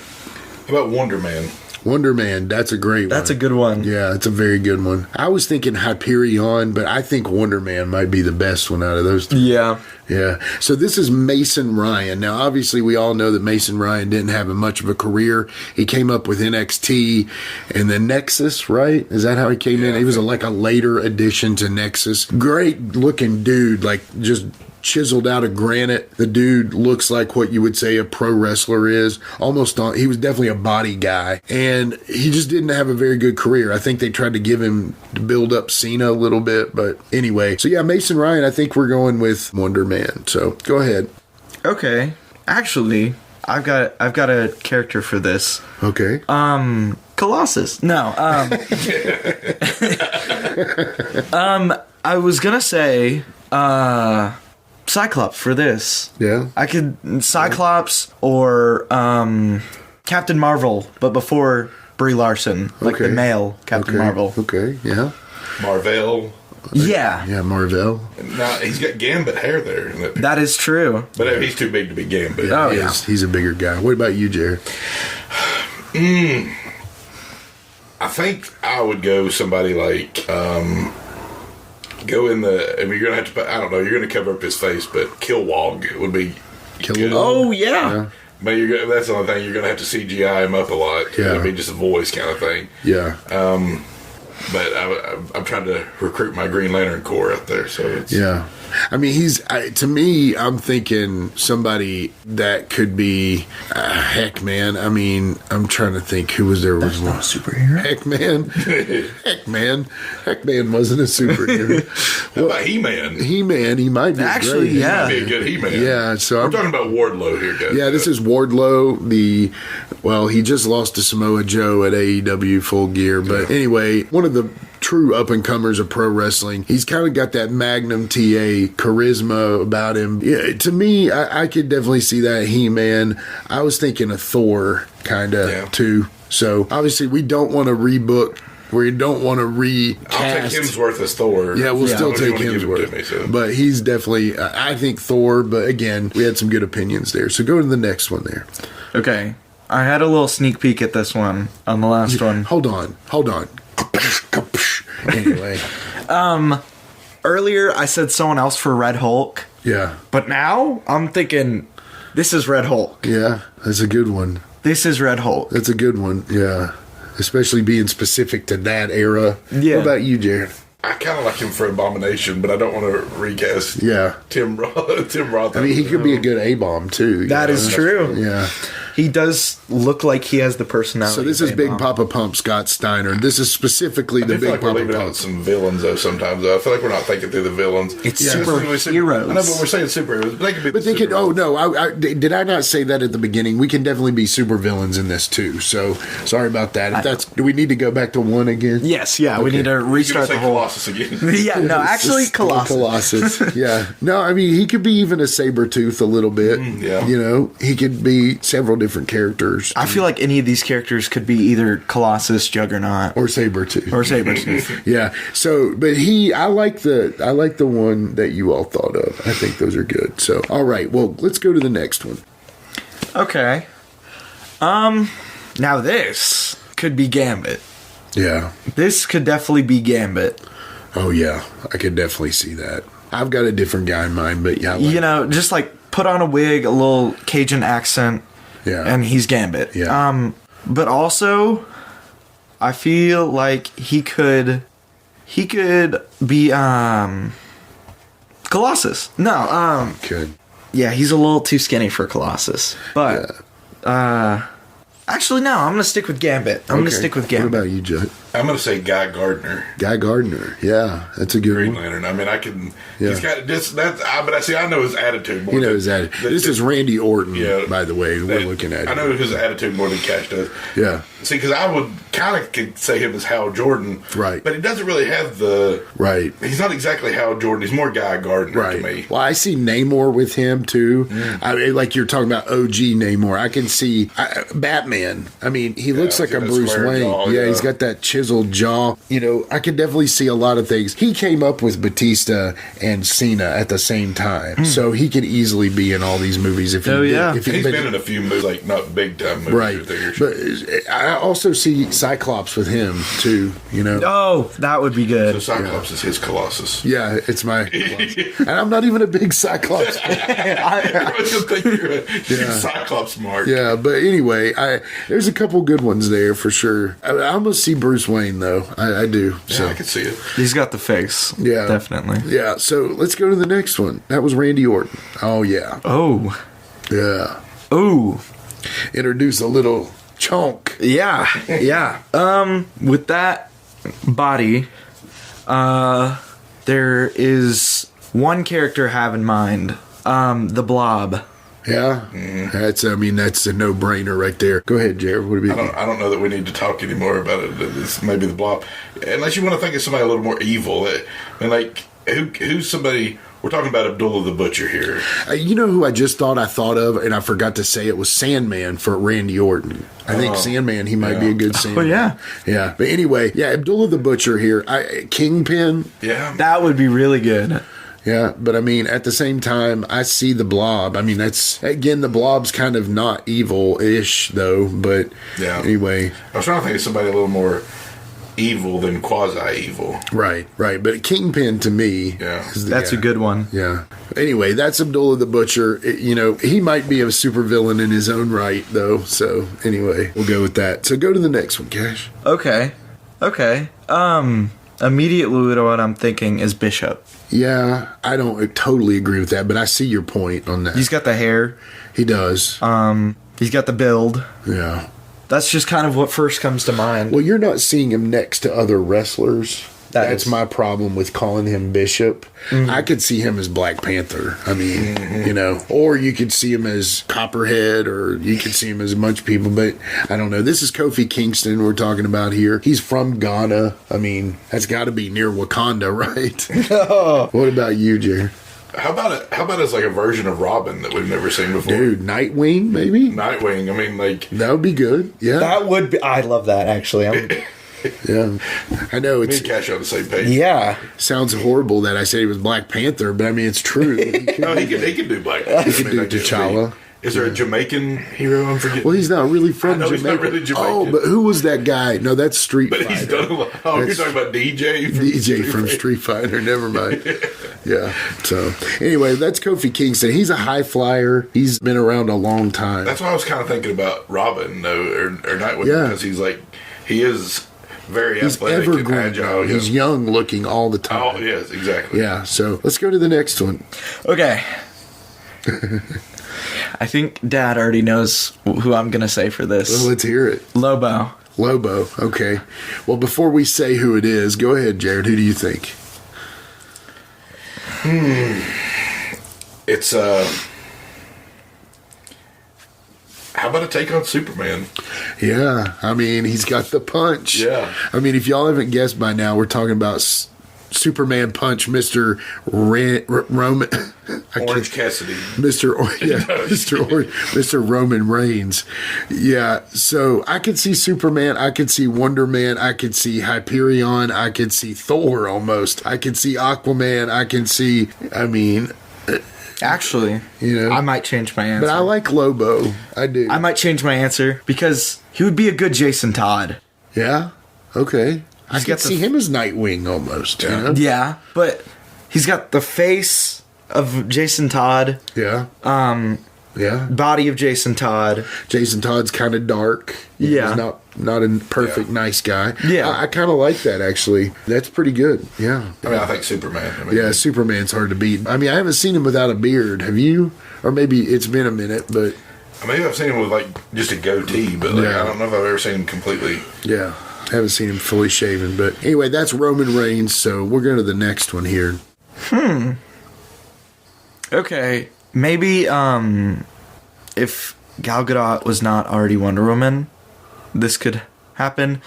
How about Wonder Man? Wonder Man, that's a great one. That's a good one. Yeah, it's a very good one. I was thinking Hyperion, but I think Wonder Man might be the best one out of those two. Yeah. Yeah. So this is Mason Ryan. Now, obviously, we all know that Mason Ryan didn't have much of a career. He came up with NXT and then Nexus, right? Is that how he came in? He was a later addition to Nexus. Great looking dude, just chiseled out of granite. The dude looks like what you would say a pro wrestler is. He was definitely a body guy. And he just didn't have a very good career. I think they tried to give him to build up Cena a little bit. But anyway. So yeah, Mason Ryan, I think we're going with Wonder Man. So go ahead. Okay. Actually, I've got a character for this. Okay. Colossus. No. I was gonna say Cyclops for this. Yeah. I could Cyclops or Captain Marvel, but before Brie Larson, the male Captain Marvel. Okay, yeah. Marvel. Yeah. Yeah, Marvel. Now, he's got Gambit hair there. That is true. But he's too big to be Gambit. Yeah, he's a bigger guy. What about you, Jared? I think I would go somebody like... you're going to have to, I don't know, you're going to cover up his face, but Kilowog would be good. Oh, yeah. But that's the only thing, you're going to have to CGI him up a lot. Yeah. It'd be just a voice kind of thing. Yeah. But I'm trying to recruit my Green Lantern Corps out there, so it's... Yeah. I mean, to me, I'm thinking somebody that could be, heck, man. I mean, I'm trying to think who was there. That's not a superhero. Heckman wasn't a superhero. How about He-Man? He-Man, he might be actually, great. yeah. He might be a good He-Man. Yeah, so we're talking about Wardlow here, guys. Yeah, this is Wardlow. He just lost to Samoa Joe at AEW Full Gear, but anyway, one of the true up-and-comers of pro wrestling. He's kind of got that Magnum TA charisma about him. Yeah, to me, I could definitely see that He-Man. I was thinking of Thor, kind of, too. So, obviously, we don't want to rebook. We don't want to recast. I'll take Hemsworth as Thor. Yeah, we'll still take Hemsworth. But he's definitely, I think Thor, but again, we had some good opinions there. So go to the next one there. Okay. I had a little sneak peek at this one on the last one. Hold on. Anyway. Earlier I said someone else for Red Hulk. Yeah. But now I'm thinking, this is Red Hulk. Yeah, that's a good one. This is Red Hulk. That's a good one, yeah. Especially being specific to that era. Yeah. What about you, Jared? I kind of like him for Abomination, but I don't want to recast Tim Roth. I mean, he could be a good A-bomb, too. That is true. Yeah. He does look like he has the personality. So this is Big Papa Pump Scott Steiner. This is specifically the Big Papa Pump. Out some villains, though, sometimes. I feel like we're not thinking through the villains. It's superheroes. I know, but we're saying superheroes. They could be did I not say that at the beginning? We can definitely be supervillains in this, too. So, sorry about that. Do we need to go back to one again? Yes, yeah. Okay. We need to restart the whole... Colossus again. Yeah, no, actually, Colossus. Yeah. No, I mean, he could be even a Sabretooth a little bit. Yeah. You know, he could be several different characters. I feel like any of these characters could be either Colossus, Juggernaut, or Sabretooth. Yeah. So, but I like the one that you all thought of. I think those are good. So, all right. Well, let's go to the next one. Okay. Now this could be Gambit. Yeah. This could definitely be Gambit. Oh yeah, I could definitely see that. I've got a different guy in mind, but yeah. Just like put on a wig, a little Cajun accent. Yeah. And he's Gambit. Yeah. But also, I feel like he could be Colossus. No, could. Yeah, he's a little too skinny for Colossus. But actually no, I'm gonna stick with Gambit. I'm gonna stick with Gambit. What about you, Judd? I'm going to say Guy Gardner. Guy Gardner, yeah, that's a good Green one. Lantern. I mean, I can. Yeah. He's got this. But I know his attitude more. You know his attitude. This is Randy Orton, by the way. We're looking at. I know his attitude more than Cash does. Yeah. See, because I would kind of say him as Hal Jordan, right? But he doesn't really have the right. He's not exactly Hal Jordan. He's more Guy Gardner to me. Well, I see Namor with him too. I mean, like you're talking about OG Namor. I can see Batman. I mean, he looks like a Bruce Wayne. Jaw, he's got that chiseled jaw. You know, I could definitely see a lot of things. He came up with Batista and Cena at the same time, so he could easily be in all these movies. If he's been in a few movies, like not big time movies, right? But I also see Cyclops with him too. You know, oh, that would be good. So Cyclops is his Colossus. Yeah, it's my, and I'm not even a big Cyclops fan. I just think you're Cyclops mark. Yeah, but anyway, there's a couple good ones there for sure. I almost see Bruce Wayne though. I do. So I can see it. He's got the face. Yeah, definitely. Yeah. So let's go to the next one. That was Randy Orton. Oh yeah. Oh. Yeah. Oh. Introduce a little chunk. Yeah. Yeah. With that body, there is one character I have in mind. The Blob. Yeah, that's a no-brainer right there. Go ahead, Jared. What do you think? I don't know that we need to talk anymore about it. It's maybe the Blob, unless you want to think of somebody a little more evil. Like who's somebody? We're talking about Abdullah the Butcher here. You know who I thought of, and I forgot to say it was Sandman for Randy Orton. I think Sandman, he might be a good Sandman. Oh, yeah. Yeah. But anyway, Abdullah the Butcher here. Kingpin. Yeah. That would be really good. Yeah, but I mean, at the same time, I see the Blob. I mean, the Blob's kind of not evil-ish, though, but anyway. I was trying to think of somebody a little more evil than quasi-evil. Right. But Kingpin, to me, is that's a good one. Yeah. Anyway, that's Abdullah the Butcher. He might be a supervillain in his own right, though, so anyway, we'll go with that. So go to the next one, Cash. Okay. Immediately what I'm thinking is Bishop. Yeah, I don't totally agree with that, but I see your point on that. He's got the hair. He does. He's got the build. Yeah. That's just kind of what first comes to mind. Well, you're not seeing him next to other wrestlers. That's my problem with calling him Bishop. Mm-hmm. I could see him as Black Panther. I mean, or you could see him as Copperhead, or you could see him as a bunch of people, but I don't know. This is Kofi Kingston we're talking about here. He's from Ghana. I mean, that's got to be near Wakanda, right? What about you, Jerry? How about as like a version of Robin that we've never seen before? Dude, Nightwing, maybe? Nightwing. I mean, like... That would be good. Yeah. That would be... I love that, actually. Yeah, I know it's Cash on the same page. Yeah, sounds horrible that I said he was Black Panther, but I mean it's true. He can do Black Panther. He can do T'Challa. Is there a Jamaican hero? I'm forgetting. Well, he's not really from Jamaica. He's not really Jamaican. Oh, but who was that guy? No, that's Street Fighter. But he's done a lot. Oh, you're talking about DJ from Street Fighter. Never mind. Yeah. So, anyway, that's Kofi Kingston. He's a high flyer. He's been around a long time. That's why I was kind of thinking about Robin, though, or Nightwing, because he is very athletic and agile. He's young looking all the time. Oh, yes, exactly. Yeah. So, let's go to the next one. Okay. I think Dad already knows who I'm going to say for this. Well, let's hear it. Lobo. Okay. Well, before we say who it is, go ahead, Jared. Who do you think? It's how about a take on Superman? Yeah, I mean, he's got the punch. Yeah. I mean, if y'all haven't guessed by now, we're talking about Superman punch, Mr. Roman Orange Cassidy. Mr. Roman Reigns. Yeah, so I could see Superman, I could see Wonder Man, I could see Hyperion, I could see Thor almost. I could see Aquaman, I can see, actually, I might change my answer. But I like Lobo. I do. I might change my answer because he would be a good Jason Todd. Yeah? Okay. I could see him as Nightwing almost. Yeah. You know? Yeah, but he's got the face of Jason Todd. Yeah. Yeah. Body of Jason Todd. Jason Todd's kind of dark. Yeah. He's not a perfect nice guy. Yeah. I kind of like that, actually. That's pretty good. Yeah. I think Superman. Yeah, Superman's hard to beat. I haven't seen him without a beard. Have you? Or maybe it's been a minute, but... Maybe I've seen him with, just a goatee, but I don't know if I've ever seen him completely... Yeah. Haven't seen him fully shaven, but anyway, that's Roman Reigns, so we're going to the next one here. Okay, maybe if Gal Gadot was not already Wonder Woman, this could happen.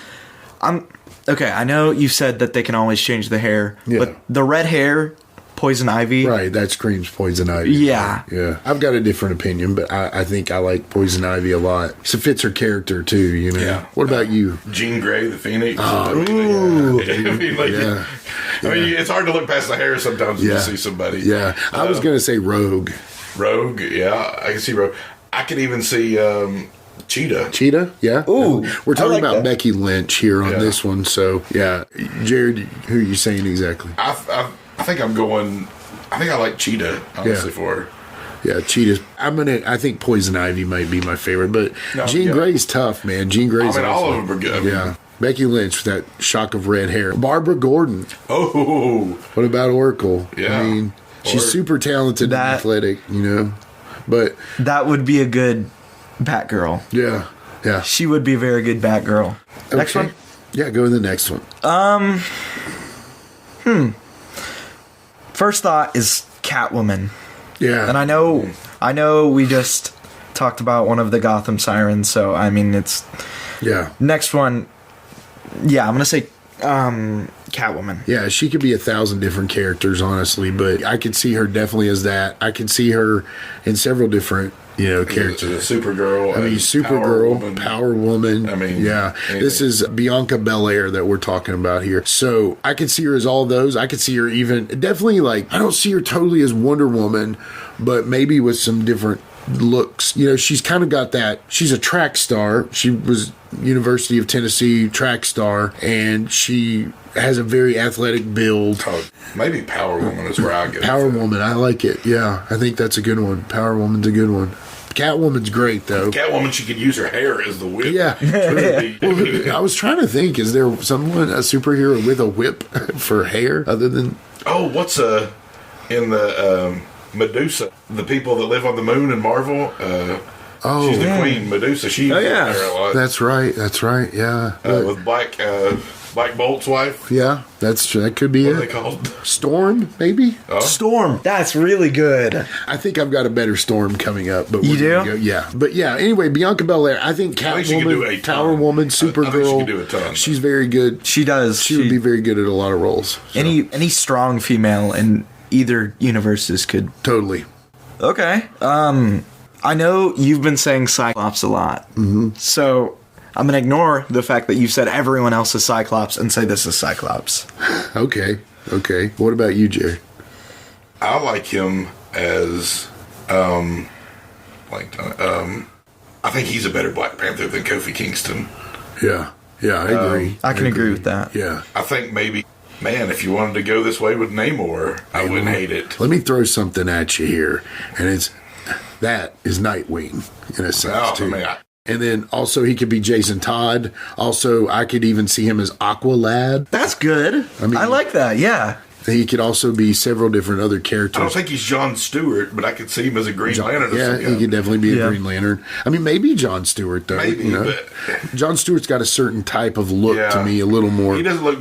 Okay, I know you said that they can always change the hair, but the red hair, Poison Ivy. Right, that screams Poison Ivy. Yeah. Right? Yeah. I've got a different opinion, but I think I like Poison Ivy a lot. So it fits her character, too, Yeah. What about you? Jean Grey, the Phoenix. Ooh. It's hard to look past the hair sometimes when you see somebody. Yeah. I was going to say Rogue. Rogue, yeah. I can see Rogue. I could even see... Cheetah. Cheetah, yeah. Ooh, we're talking about that. Becky Lynch here on this one, so yeah. Jared, who are you saying exactly? I think I'm going. I think I like Cheetah honestly for her. Yeah, Cheetah. I think Poison Ivy might be my favorite, but Jean Grey's tough, man. Jean Grey's. all of them are good. Yeah. Becky Lynch with that shock of red hair. Barbara Gordon. Oh. What about Oracle? Yeah. She's super talented and athletic, but that would be a good Batgirl. Yeah. Yeah. She would be a very good Batgirl. Okay. Next one? Yeah, go to the next one. First thought is Catwoman. Yeah. And I know we just talked about one of the Gotham Sirens, so it's... Yeah. Next one, I'm going to say Catwoman. Yeah, she could be 1,000 different characters, honestly, but I could see her definitely as that. I could see her in several different characters. Supergirl. Supergirl, Power Woman. anything. This is Bianca Belair that we're talking about here. So I could see her as all those. I could see her definitely I don't see her totally as Wonder Woman, but maybe with some different looks. She's kind of got that. She's a track star. She was University of Tennessee track star, and she has a very athletic build. Oh, maybe Power Woman is where I go. Power Woman, I like it. Yeah, I think that's a good one. Power Woman's a good one. Catwoman's great, though. Catwoman, she could use her hair as the whip. Yeah. Well, I was trying to think, is there a superhero with a whip for hair other than... Oh, what's in the Medusa? The people that live on the moon in Marvel? She's the queen, Medusa. She uses her hair a lot. That's right, yeah. With Black Bolt's wife. Yeah, that could be What are they called? Storm, maybe? Oh. Storm. That's really good. I think I've got a better Storm coming up. But you do? Yeah. But yeah, anyway, Bianca Belair, I think Catwoman, Power Woman, Supergirl. I think she could do a ton. She's very good. She does. She would be very good at a lot of roles. So. Any strong female in either universes could. Totally. Okay. I know you've been saying Cyclops a lot. Mm-hmm. So I'm going to ignore the fact that you said everyone else is Cyclops and say this is Cyclops. Okay. What about you, Jerry? I like him as, blanked on it. I think he's a better Black Panther than Kofi Kingston. Yeah, I agree. I can agree with that. Yeah. I think maybe, man, if you wanted to go this way with Namor, I wouldn't hate it. Let me throw something at you here, and that is Nightwing in a sense too. And then also he could be Jason Todd. Also, I could even see him as Aqualad. That's good. I like that. Yeah. He could also be several different other characters. I don't think he's John Stewart, but I could see him as a Green Lantern. Yeah, he could definitely be a Green Lantern. I mean, maybe John Stewart, though. Maybe, but John Stewart's got a certain type of look to me, a little more. He doesn't look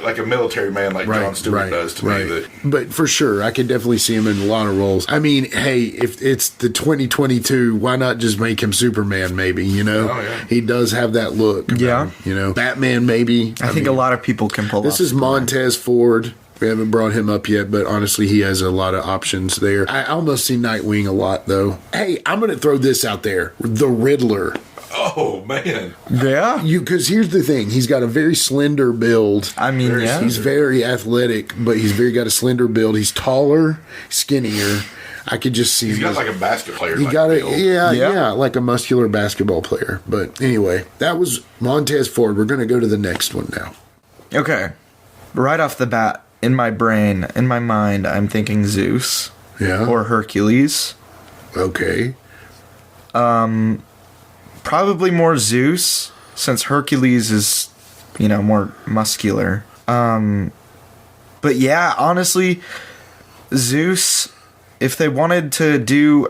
like a military man like John Stewart does to me. But for sure, I could definitely see him in a lot of roles. I mean, hey, if it's the 2022, why not just make him Superman, maybe, you know? Oh, yeah. He does have that look. Yeah. You know, Batman, maybe. I think a lot of people can pull this off. This is Montez Ford. We haven't brought him up yet, but honestly, he has a lot of options there. I almost see Nightwing a lot, though. Hey, I'm going to throw this out there. The Riddler. Oh, man. Yeah? Because here's the thing. He's got a very slender build. I mean, He's very athletic, but he's got a slender build. He's taller, skinnier. I could just see he's got like a basketball player. He got like a muscular basketball player. But anyway, that was Montez Ford. We're going to go to the next one now. Okay. Right off the bat, in my brain, in my mind, I'm thinking Zeus. Yeah. Or Hercules. Okay. Probably more Zeus, since Hercules is, more muscular. But yeah, honestly, Zeus, if they wanted to do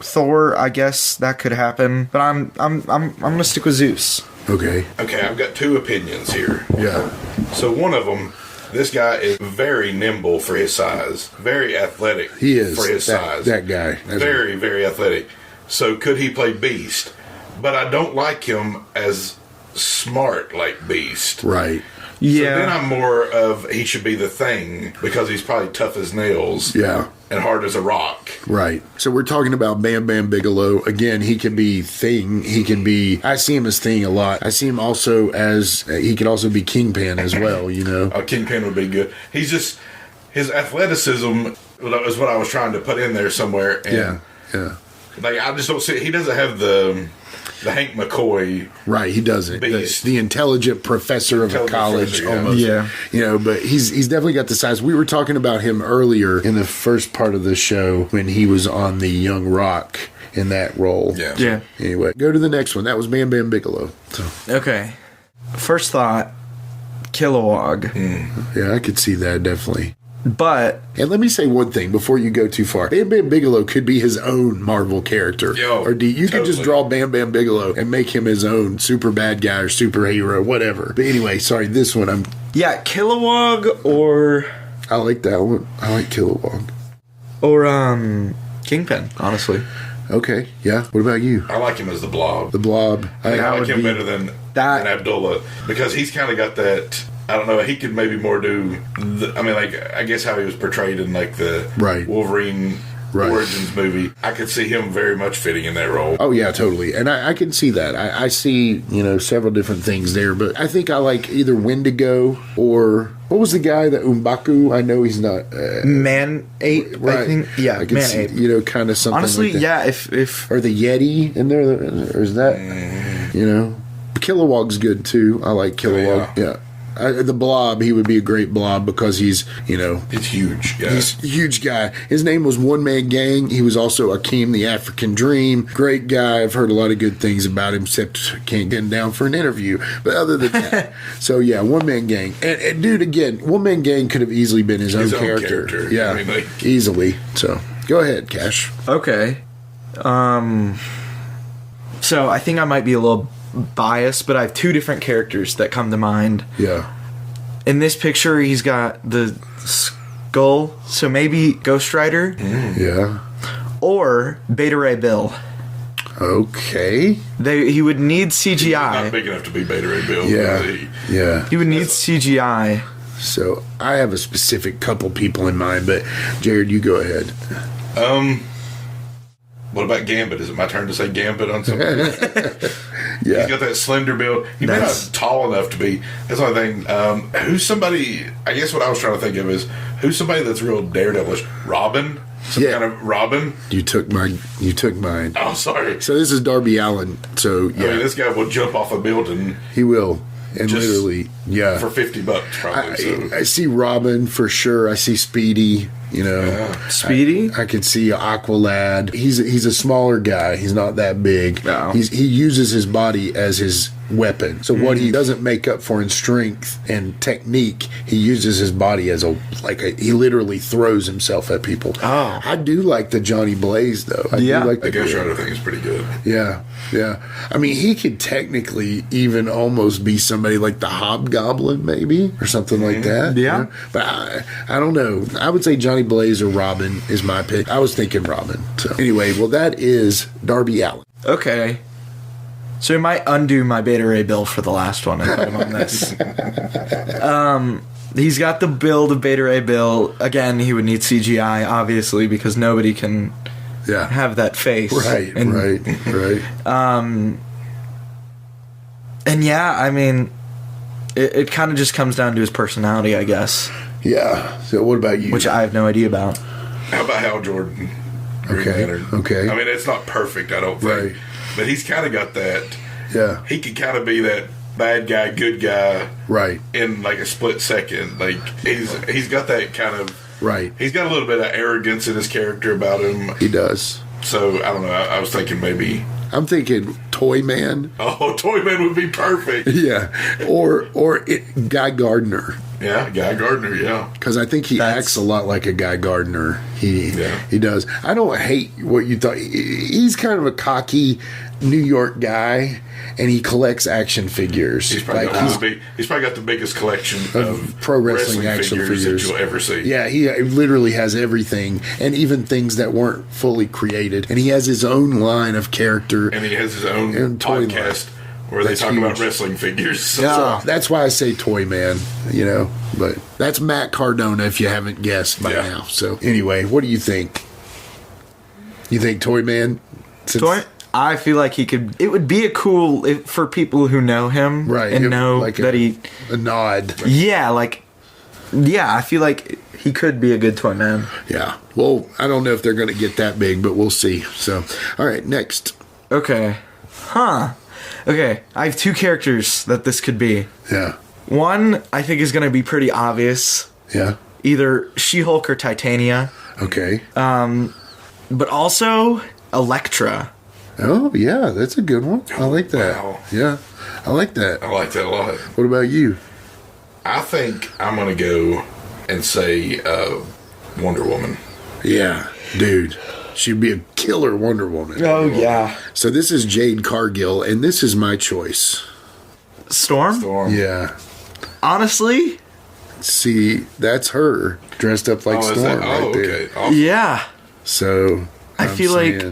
Thor, I guess that could happen. But I'm gonna stick with Zeus. Okay, I've got two opinions here. Yeah. So one of them, this guy is very nimble for his size, very athletic. He is for his size. That guy, very, very athletic. So could he play Beast? But I don't like him as smart like Beast. Right. Yeah. So then I'm more of he should be the Thing because he's probably tough as nails. Yeah. And hard as a rock. Right. So we're talking about Bam Bam Bigelow. Again, he can be Thing. He can be... I see him as Thing a lot. I see him also as... he could also be Kingpin as well, Kingpin would be good. He's just... His athleticism is what I was trying to put in there somewhere. And yeah. Like, I just don't see... He doesn't have the Hank McCoy... Right, he doesn't. The intelligent professor of a college, almost. Yeah. But he's definitely got the size. We were talking about him earlier in the first part of the show when he was on the Young Rock in that role. Yeah. Anyway, go to the next one. That was Bam Bam Bigelow. So. Okay. First thought, Kilowog. Yeah, I could see that, definitely. But... And let me say one thing before you go too far. Bam Bam Bigelow could be his own Marvel character. You could just draw Bam Bam Bigelow and make him his own super bad guy or superhero, whatever. But anyway, sorry, this one Yeah, Kilowog or... I like that one. I like Kilowog. Or, Kingpin, honestly. Okay, yeah. What about you? I like him as the Blob. The Blob. I like him better than Abdullah because he's kind of got that... I don't know. He could maybe more do. I guess how he was portrayed in like the Wolverine Origins movie. I could see him very much fitting in that role. Oh yeah, totally. And I can see that. I see several different things there. But I think I like either Wendigo or what was the guy that M'Baku? I know he's not Man-Ape. Right. I think I can Man-Ape. see, kind of something. Honestly, like that. Yeah. If or the Yeti in there, or is that Kilowog's good too. I like Kilowog. Yeah. The Blob, he would be a great Blob because he's, He's huge. Yeah. He's a huge guy. His name was One Man Gang. He was also Akeem the African Dream. Great guy. I've heard a lot of good things about him, except can't get him down for an interview. But other than that, so yeah, One Man Gang. And dude, again, One Man Gang could have easily been his own character. Yeah, easily. So go ahead, Cash. Okay. So I think I might be a little biased, but I have two different characters that come to mind. Yeah. In this picture, he's got the skull, so maybe Ghost Rider. Yeah. Or Beta Ray Bill. Okay. He would need CGI. He's not big enough to be Beta Ray Bill. Yeah. He would need CGI. So I have a specific couple people in mind, but Jared, you go ahead. What about Gambit? Is it my turn to say Gambit on something? Yeah. He's got that slender build. He may not tall enough to be. That's the only thing. Who's somebody? I guess what I was trying to think of is who's somebody that's real daredevilish. Robin. Some kind of Robin. You took mine. Oh, sorry. So this is Darby Allin. So yeah, I mean, this guy will jump off a building. He will, and literally, for $50 probably. I see Robin for sure. I see Speedy. Speedy. I could see Aqualad. He's a smaller guy. He's not that big. No. He uses his body as his weapon. So what he doesn't make up for in strength and technique, he uses his body as he literally throws himself at people. Oh. I do like the Johnny Blaze though. I do like the Ghost Rider thing is pretty good. Yeah. I mean, he could technically even almost be somebody like the Hobgoblin, maybe, or something like that. Yeah. But I don't know. I would say Johnny Blaze or Robin is my pick. I was thinking Robin. So anyway, well, that is Darby Allin. Okay. So we might undo my Beta Ray Bill for the last one and put him on this. He's got the build of Beta Ray Bill. Again, he would need CGI, obviously, because nobody can have that face. Right. And yeah, I mean, it kind of just comes down to his personality, I guess. Yeah. So what about you? Which I have no idea about. How about Hal Jordan? Okay. I mean, it's not perfect, I don't think. Right. But he's kind of got that. Yeah. He could kind of be that bad guy, good guy. Right. In like a split second. Like, he's got that kind of. Right. He's got a little bit of arrogance in his character about him. He does. So, I don't know. I was thinking maybe. I'm thinking Toy Man. Oh, Toy Man would be perfect. Yeah. Or Guy Gardner. Yeah, Guy Gardner, yeah. Because I think he acts a lot like a Guy Gardner. He does. I don't hate what you thought. He's kind of a cocky New York guy, and he collects action figures. He's probably got the biggest collection of pro wrestling action figures that you'll ever see. Yeah, he literally has everything, and even things that weren't fully created. And he has his own line of character. And he has his own podcast where they talk about wrestling figures. So that's why I say Toy Man, But that's Matt Cardona, if you haven't guessed by now. So anyway, what do you think? You think Toy Man? I feel like he could. It would be for people who know him, right? And know like that a nod. Yeah, I feel like he could be a good Toy Man. Yeah. Well, I don't know if they're going to get that big, but we'll see. So, all right, next. Okay. Okay, I have two characters that this could be. Yeah. One, I think, is going to be pretty obvious. Yeah. Either She-Hulk or Titania. Okay. But also Elektra. Oh, yeah, that's a good one. I like that. Wow. Yeah, I like that. I like that a lot. What about you? I think I'm going to go and say Wonder Woman. Yeah, dude. She'd be a killer Wonder Woman. Oh, yeah. So this is Jade Cargill, and this is my choice. Storm? Yeah. Honestly? See, that's her dressed up like Storm right there. Okay. Awesome. Yeah. So I feel like...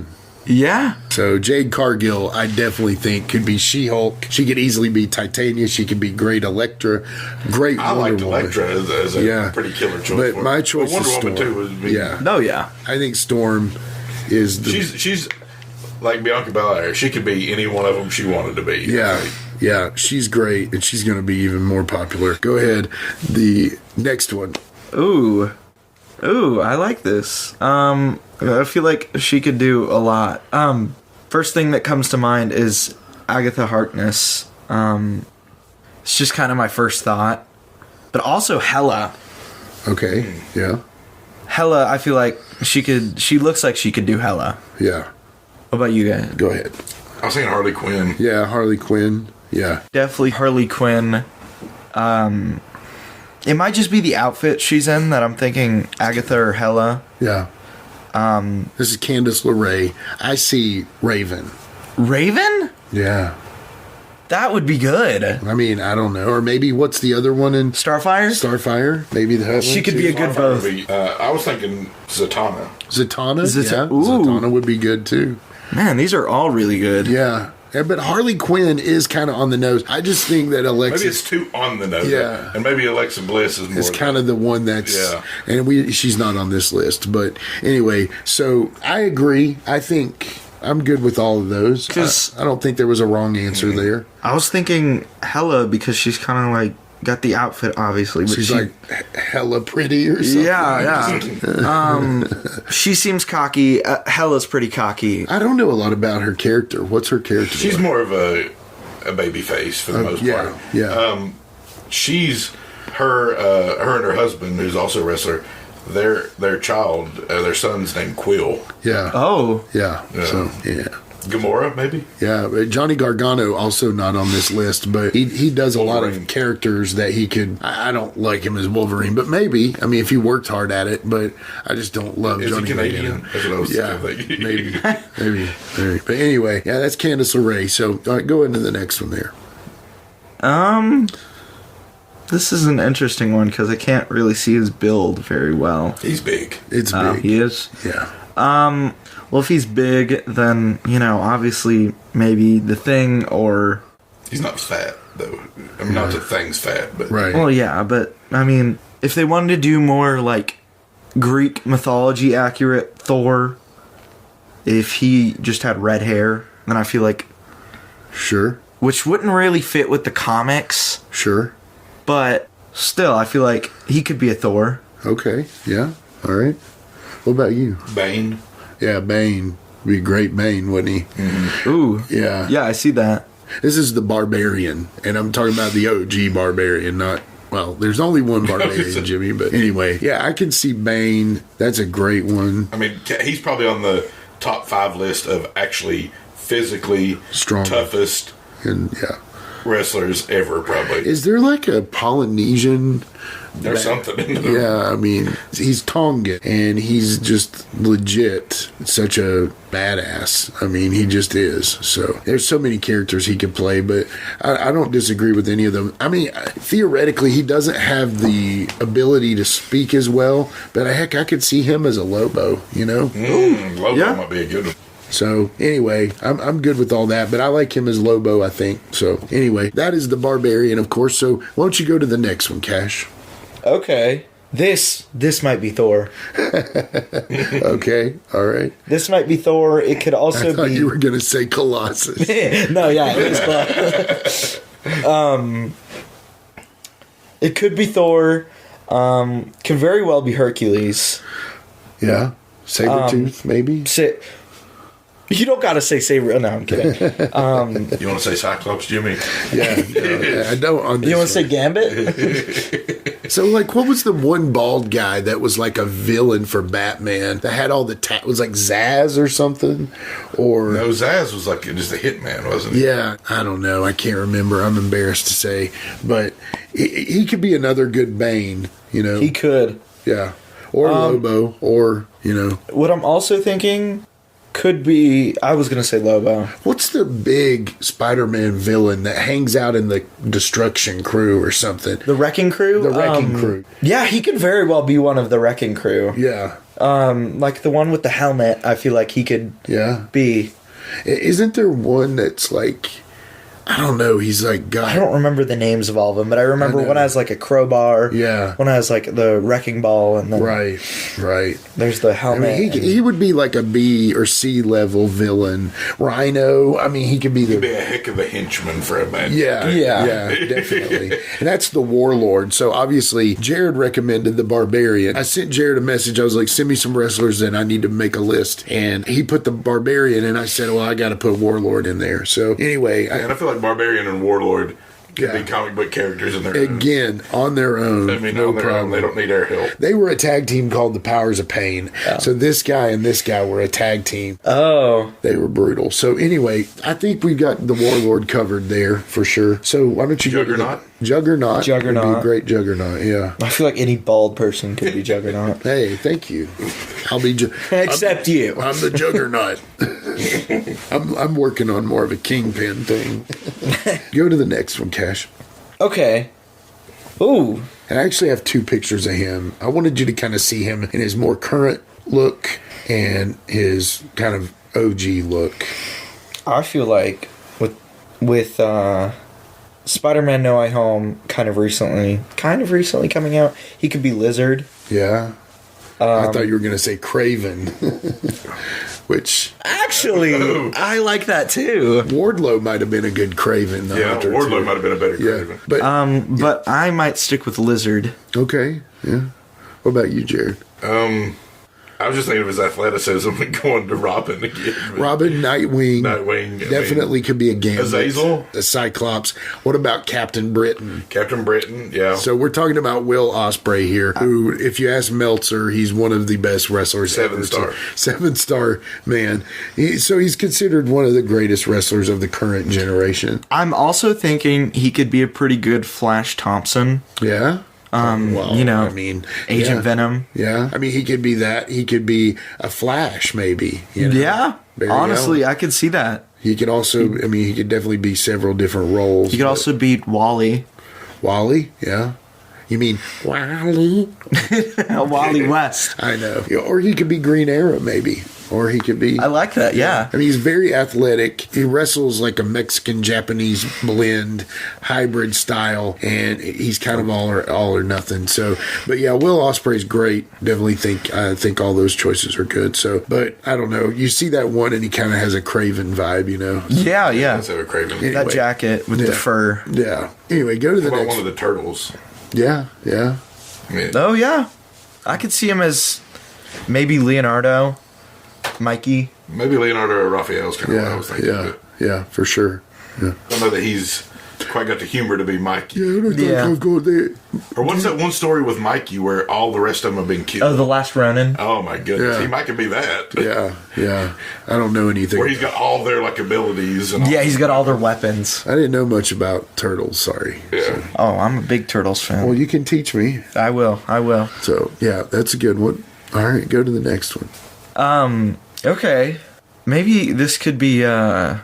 Yeah. So Jade Cargill, I definitely think could be She-Hulk. She could easily be Titania. She could be great Elektra. Great Wonder Woman. I liked Elektra as a pretty killer choice. But my choice Wonder is Storm. Woman too would be. Yeah. Oh yeah. I think Storm is the. She's like Bianca Belair. She could be any one of them she wanted to be. Yeah. Yeah. She's great, and she's going to be even more popular. Go ahead. The next one. Ooh, I like this. I feel like she could do a lot. First thing that comes to mind is Agatha Harkness. It's just kind of my first thought. But also Hela. Okay, yeah. Hela, I feel like she looks like she could do Hela. Yeah. What about you guys? Go ahead. I was thinking Harley Quinn. Yeah, Harley Quinn. Yeah. Definitely Harley Quinn. It might just be the outfit she's in that I'm thinking Agatha or Hela. Yeah. This is Candice LeRae. I see Raven. Raven? Yeah. That would be good. I mean, I don't know. Or maybe what's the other one in Starfire? Starfire. Maybe that she could be a good both. I was thinking Zatanna. Zatanna? Yeah. Zatanna would be good too. Man, these are all really good. Yeah. But Harley Quinn is kind of on the nose. I just think that Alexa... Maybe it's too on the nose. Yeah. And maybe Alexa Bliss is more... It's kind of the one that's... Yeah. And she's not on this list. But anyway, so I agree. I think I'm good with all of those. I don't think there was a wrong answer there. I was thinking Hella because she's kind of like got the outfit, obviously. But she's like hella pretty or something. Yeah. She seems cocky. Hella's pretty cocky. I don't know a lot about her character. What's her character? She's more of a baby face for the most part. Yeah. She's her and her husband, who's also a wrestler. Their child, their son's named Quill. Yeah. Oh. Yeah. So yeah. Gamora, maybe? Yeah, but Johnny Gargano also not on this list, but he does a lot of characters that he could. I don't like him as Wolverine, but maybe. I mean, if he worked hard at it, but I just don't love Johnny Gargano. That's what I was thinking. Maybe. But anyway, yeah, that's Candice LeRae. So all right, go into the next one there. This is an interesting one because I can't really see his build very well. He's big. It's big. He is? Yeah. Well, if he's big, then, obviously maybe The Thing or... He's not fat, though. I mean, not that Thing's fat, but... Right. Well, yeah, but, I mean, if they wanted to do more, like, Greek mythology-accurate Thor, if he just had red hair, then I feel like... Sure. Which wouldn't really fit with the comics. Sure. But, still, I feel like he could be a Thor. Okay, yeah, all right. What about you? Bane. Yeah, Bane. Be a great Bane, wouldn't he? Mm-hmm. Ooh. Yeah. Yeah, I see that. This is the Barbarian, and I'm talking about the OG Barbarian, not... Well, there's only one Barbarian, Jimmy, but anyway. Yeah, I can see Bane. That's a great one. I mean, he's probably on the top 5 list of actually physically strong, toughest and wrestlers ever, probably. Is there like a Polynesian... There's something in there. Yeah, I mean, he's Tongan, and he's just legit such a badass. I mean, he just is. So there's so many characters he could play, but I don't disagree with any of them. I mean, theoretically, he doesn't have the ability to speak as well, but heck, I could see him as a Lobo, Lobo might be a good one. So, anyway, I'm good with all that, but I like him as Lobo, I think. So, anyway, that is the Barbarian, of course. So, why don't you go to the next one, Cash? Okay. This might be Thor. Okay, all right. This might be Thor. It could also I thought be... you were going to say Colossus. No, yeah, it is Thor. It could be Thor. Can very well be Hercules. Yeah. Sabretooth, maybe? You don't gotta say Saber. No, I'm kidding. You want to say Cyclops, Jimmy? Yeah, I don't. You want to say Gambit? So, like, what was the one bald guy that was like a villain for Batman that had all the was like Zaz or something? Or no, Zaz was like just a hitman, wasn't he? Yeah, I don't know. I can't remember. I'm embarrassed to say, but he could be another good Bane. He could. Yeah, or Lobo, or What I'm also thinking. Could be... I was going to say Lobo. What's the big Spider-Man villain that hangs out in the Destruction Crew or something? The Wrecking Crew? The Wrecking Crew. Yeah, he could very well be one of the Wrecking Crew. Yeah. Like the one with the helmet, I feel like he could be. Isn't there one that's like... I don't know. He's like got... I don't remember the names of all of them, but I remember one has like a crowbar. Yeah. One has like the wrecking ball, and then right. There's the helmet. I mean, he would be like a B or C level villain. Rhino. I mean, he could be He'd be a heck of a henchman for a man. Yeah, definitely. And that's the Warlord. So obviously, Jared recommended the Barbarian. I sent Jared a message. I was like, send me some wrestlers, and I need to make a list. And he put the Barbarian, and I said, well, I got to put Warlord in there. So anyway, and I feel like Barbarian and Warlord could be comic book characters in their own. Again, on their own. I mean, no problem. They don't need our help. They were a tag team called the Powers of Pain. Oh. So this guy and this guy were a tag team. Oh. They were brutal. So anyway, I think we got the Warlord covered there for sure. So why don't you Juggernaut? Juggernaut. Juggernaut. Would be a great Juggernaut, yeah. I feel like any bald person could be Juggernaut. Hey, thank you. I'll be except you. I'm the Juggernaut. I'm working on more of a kingpin thing. Go to the next one, Cash. Okay. Ooh. And I actually have 2 pictures of him. I wanted you to kind of see him in his more current look and his kind of OG look. I feel like with Spider-Man No Way Home kind of recently coming out, he could be Lizard. Yeah. I thought you were going to say Craven. Which actually, I like that too. Wardlow might have been a good Craven. Yeah, Wardlow might have been a better Craven. But I might stick with Lizard. Okay, yeah. What about you, Jared? I was just thinking of his athleticism and going to Robin again. Robin, Nightwing. Definitely could be a Gambit. Azazel. A Cyclops. What about Captain Britain? Captain Britain, yeah. So we're talking about Will Ospreay here, who, if you ask Meltzer, he's one of the best wrestlers ever. 7-star. 7-star man. So he's considered one of the greatest wrestlers of the current generation. I'm also thinking he could be a pretty good Flash Thompson. Yeah? Agent Venom. Yeah. I mean, he could be that. He could be a Flash, maybe. Yeah. Honestly, I could see that. He could also, he could definitely be several different roles. He could also be Wally. Wally? Yeah. You mean Wally? Wally West. I know. Or he could be Green Arrow, maybe. Or he could be... I like that, yeah. He's very athletic. He wrestles like a Mexican-Japanese blend, hybrid style, and he's kind of all or nothing. So, but yeah, Will Ospreay's great. Definitely think all those choices are good. So, but I don't know. You see that one, and he kind of has a Craven vibe, Yeah, yeah. Let's have a Craven. Anyway, that jacket with the fur. Yeah. Anyway, go to the next one of the turtles. Yeah, yeah. Oh, yeah. I could see him as maybe Leonardo, Mikey. Maybe Leonardo or Raphael's kind of what I was thinking. Yeah, for sure. Yeah. I don't know that he's quite got the humor to be Mikey. I'll go there. Or what's that one story with Mikey where all the rest of them have been killed? Oh, The Last Ronin. Oh, my goodness. Yeah. He might could be that. Yeah. I don't know anything. Where he's got all their abilities. And he's got all their weapons. I didn't know much about Turtles, sorry. Yeah. So. Oh, I'm a big Turtles fan. Well, you can teach me. I will. So, yeah, that's a good one. All right, go to the next one. Okay. Maybe this could be, I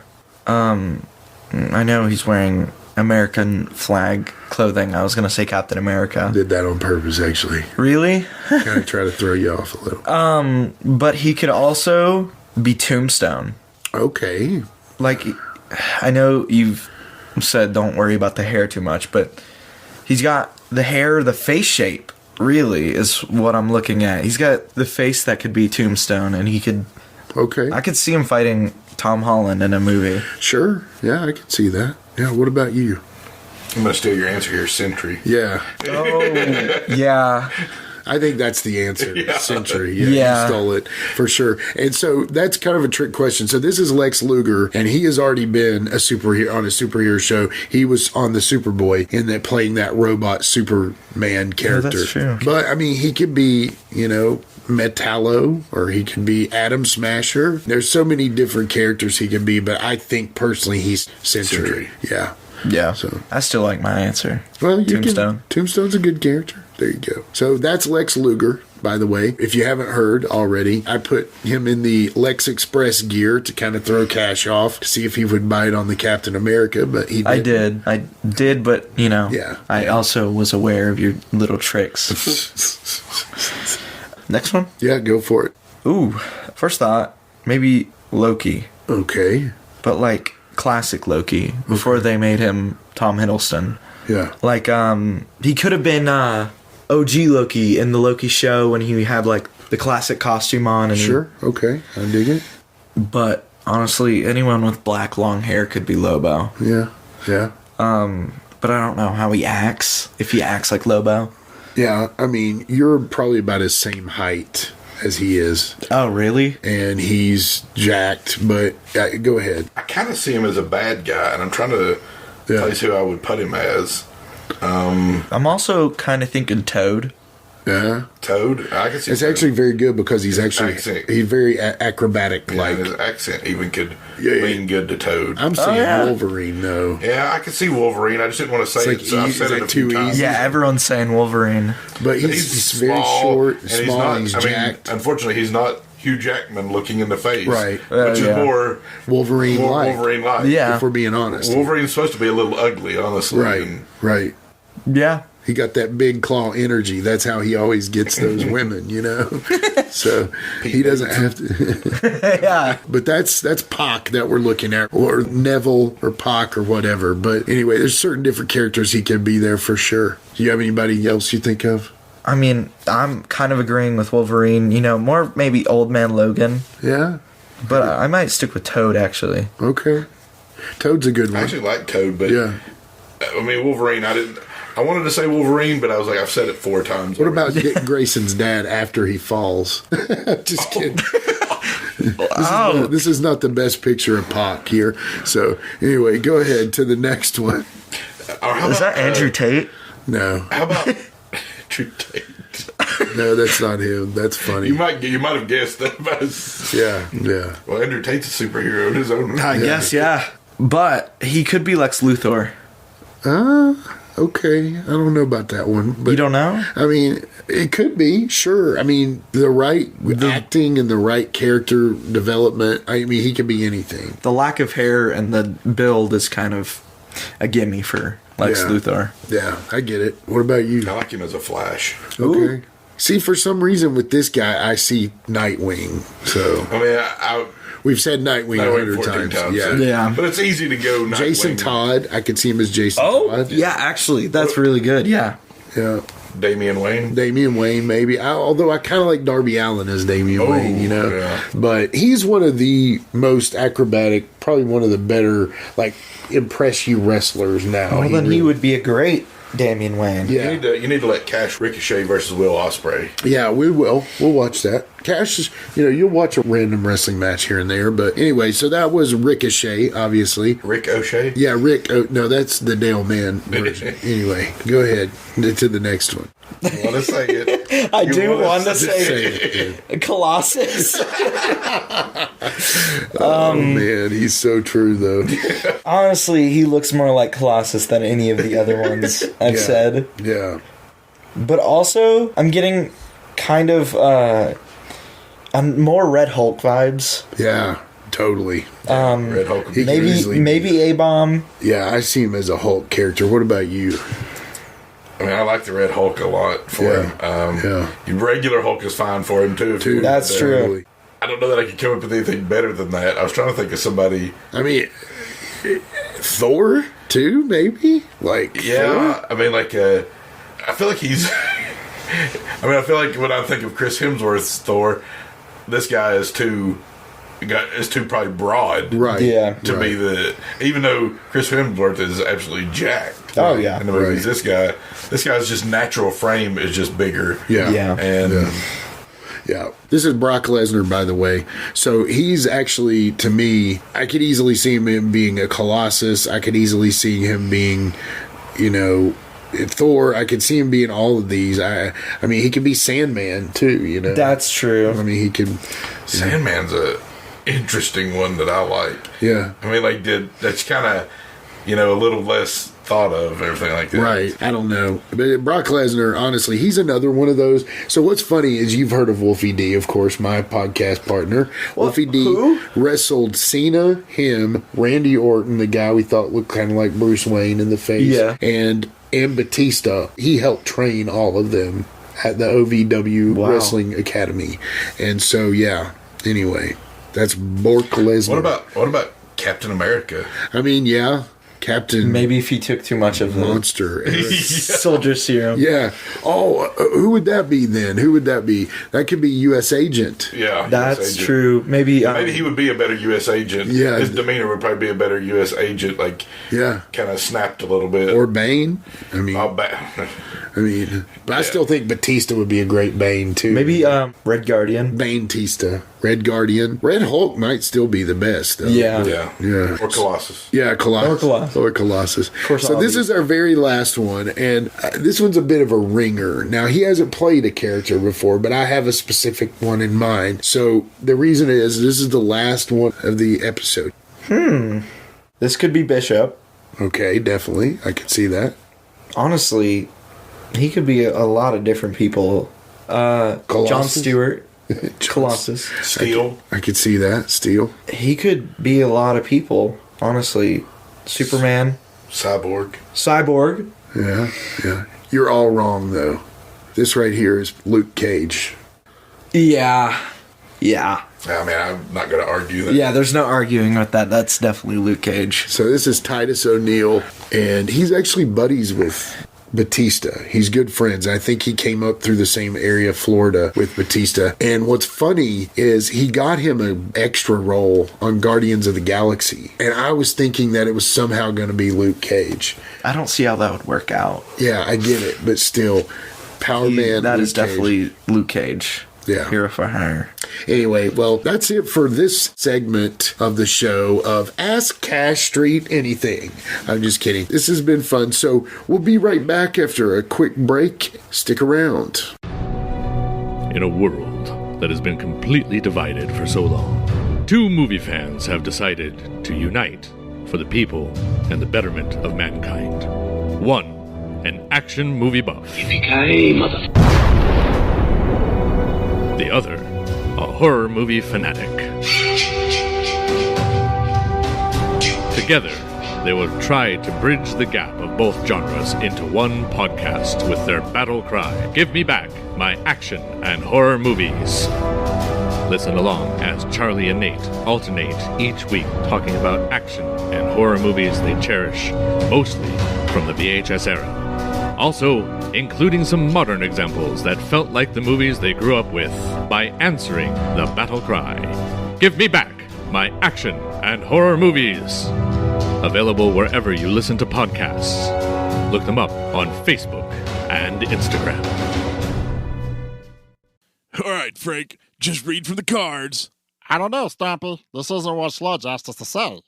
know he's wearing American flag clothing. I was going to say Captain America. Did that on purpose, actually. Really? Kind of try to throw you off a little. But he could also be Tombstone. Okay. Like, I know you've said don't worry about the hair too much, but he's got the hair, the face shape, really, is what I'm looking at. He's got the face that could be Tombstone, and he could... Okay. I could see him fighting Tom Holland in a movie. Sure. Yeah, I could see that. Yeah, what about you? I'm going to steal your answer here, Sentry. Yeah. Oh, yeah. I think that's the answer. Yeah. Sentry. Yeah. You stole it for sure. And so that's kind of a trick question. So this is Lex Luger, and he has already been a superhero on a superhero show. He was on the Superboy in that playing that robot Superman character. That's true. But I mean, he could be, Metallo, or he could be Atom Smasher. There's so many different characters he can be, but I think personally he's Sentry. Yeah. Yeah. So I still like my answer. Well, Tombstone. Tombstone's a good character. There you go. So that's Lex Luger, by the way. If you haven't heard already, I put him in the Lex Express gear to kind of throw cash off to see if he would bite on the Captain America, but he didn't. I did, but, Yeah. I also was aware of your little tricks. Next one? Yeah, go for it. Ooh, first thought, maybe Loki. Okay. But, like, classic Loki, before they made him Tom Hiddleston. Yeah. Like, he could have been OG Loki in the Loki show when he had, like, the classic costume on. And Sure, okay, I dig it. But, honestly, anyone with black long hair could be Lobo. Yeah. But I don't know how he acts, if he acts like Lobo. Yeah, I mean, you're probably about his same height as he is. Oh, really? And he's jacked, but go ahead. I kind of see him as a bad guy, and I'm trying to place who I would put him as. I'm also kind of thinking Toad. Yeah. Toad? I can see It's Toad. actually very good because he's actually he's very acrobatic-like. Yeah, his accent even could lean good to Toad. I'm saying Wolverine, though. Yeah, I could see Wolverine. I just didn't want to say It's it, like so I've said it a few times. Yeah, everyone's saying Wolverine. But he's very short, and small, he's jacked. Unfortunately, he's not Hugh Jackman looking in the face. Right. Which is more Wolverine-like. Wolverine-like. Yeah. If we're being honest. Wolverine's supposed to be a little ugly, honestly. Right. Yeah. He got that big claw energy. That's how he always gets those women, So he doesn't have to. Yeah. But that's Pac that we're looking at, or Neville, or Pac, or whatever. But anyway, there's certain different characters he can be there for sure. Do you have anybody else you think of? I mean, I'm kind of agreeing with Wolverine. You know, more maybe Old Man Logan. Yeah. But I might stick with Toad, actually. Okay. Toad's a good one. I actually like Toad, but I mean, Wolverine, I wanted to say Wolverine, but I was like, I've said it 4 times. What about Dick Grayson's dad after he falls? Just kidding. This is not the best picture of Pac here. So, anyway, go ahead to the next one. Is that Andrew Tate? No. How about Andrew Tate? No, that's not him. That's funny. You might have guessed that. Yeah. Well, Andrew Tate's a superhero in his own right. I guess, yeah. But he could be Lex Luthor. Okay. I don't know about that one. But you don't know? I mean, it could be, sure. I mean, the right acting and the right character development, I mean, he could be anything. The lack of hair and the build is kind of a gimme for Lex Luthor. Yeah, I get it. What about you? I like him as a Flash. Okay. Ooh. See, for some reason with this guy, I see Nightwing. So I mean, we've said Nightwing 100 times. Yeah. But it's easy to go Nightwing. Jason Todd. I could see him as Jason Todd. Yeah, actually, that's really good. Yeah. Damian Wayne, maybe. Although I kind of like Darby Allin as Damian Wayne, you know. Yeah. But he's one of the most acrobatic, probably one of the better, like, impress you wrestlers now. Well, then he would be a great Damian Wayne. Yeah. You need to let Cash Ricochet versus Will Ospreay. Yeah, we will. We'll watch that. Cash is, you'll watch a random wrestling match here and there. But anyway, so that was Ricochet, obviously. Rick O'Shea? Yeah, no, that's the Dale Mann version. Anyway, go ahead to the next one. I want to say it. I do want to say it. Colossus. Oh, man, he's so true, though. Honestly, he looks more like Colossus than any of the other ones I've said. Yeah. But also, I'm getting kind of more Red Hulk vibes. Yeah, totally. Red Hulk. Maybe A-Bomb. Yeah, I see him as a Hulk character. What about you? I mean, I like the Red Hulk a lot for him. Regular Hulk is fine for him, too. That's true. I don't know that I could come up with anything better than that. I was trying to think of somebody. I mean, Thor, too, maybe? Like, Thor? I mean, like, I feel like he's... I feel like when I think of Chris Hemsworth's Thor, this guy is too probably broad, right? Yeah, to be the, even though Chris Hemsworth is absolutely jacked. Oh yeah, in the movies, this guy's just natural frame is just bigger. Yeah. This is Brock Lesnar, by the way. So he's actually, to me, I could easily see him being a Colossus. I could easily see him being, Thor. I could see him being all of these. I mean, he could be Sandman too. That's true. I mean, he could. Sandman's a interesting one that I like. Yeah. I mean, that's kind of a little less thought of, everything like that. Right. I don't know. But Brock Lesnar, honestly, he's another one of those. So what's funny is you've heard of Wolfie D, of course, my podcast partner. Wolfie D wrestled Cena, him, Randy Orton, the guy we thought looked kind of like Bruce Wayne in the face, and Batista. He helped train all of them at the OVW Wrestling Academy. And so, anyway, that's Brock Lesnar. What about Captain America? I mean, Captain. Maybe if he took too much of the monster soldier serum. Yeah. Oh, who would that be then? Who would that be? That could be U.S. Agent. Yeah, that's true. Maybe he would be a better U.S. agent. Yeah, his demeanor would probably be a better U.S. agent. Like, kind of snapped a little bit. Or Bane. I mean, but I still think Batista would be a great Bane too. Maybe Red Guardian. Bane-tista. Red Guardian. Red Hulk might still be the best, though. Yeah. Or Colossus. Yeah, Colossus. Or Colossus. So this is our very last one, and this one's a bit of a ringer. Now, he hasn't played a character before, but I have a specific one in mind. So the reason is this is the last one of the episode. This could be Bishop. Okay, definitely. I could see that. Honestly, he could be a lot of different people. Jon Stewart. Colossus. Steel. I could see that. Steel. He could be a lot of people, honestly. Superman. Cyborg. Yeah. You're all wrong, though. This right here is Luke Cage. Yeah. I mean, I'm not going to argue that. Yeah, there's no arguing with that. That's definitely Luke Cage. So this is Titus O'Neil, and he's actually buddies with Batista. He's good friends. I think he came up through the same area of Florida with Batista. And what's funny is he got him an extra role on Guardians of the Galaxy. And I was thinking that it was somehow going to be Luke Cage. I don't see how that would work out. Yeah, I get it. But still, Power Man. That Luke is definitely Cage. Luke Cage. Yeah. Hero for hire. Anyway, well, that's it for this segment of the show of Ask Cash Street Anything. I'm just kidding. This has been fun. So we'll be right back after a quick break. Stick around. In a world that has been completely divided for so long, two movie fans have decided to unite for the people and the betterment of mankind. One, an action movie buff. Yippee-ki-yay, mother... The other, a horror movie fanatic. Together, they will try to bridge the gap of both genres into one podcast with their battle cry, Give Me Back My Action and Horror Movies. Listen along as Charlie and Nate alternate each week talking about action and horror movies they cherish, mostly from the VHS era. Also, including some modern examples that felt like the movies they grew up with by answering the battle cry, Give Me Back My Action and Horror Movies. Available wherever you listen to podcasts. Look them up on Facebook and Instagram. All right, Frank, just read from the cards. I don't know, Stompy. This isn't what Sludge asked us to say.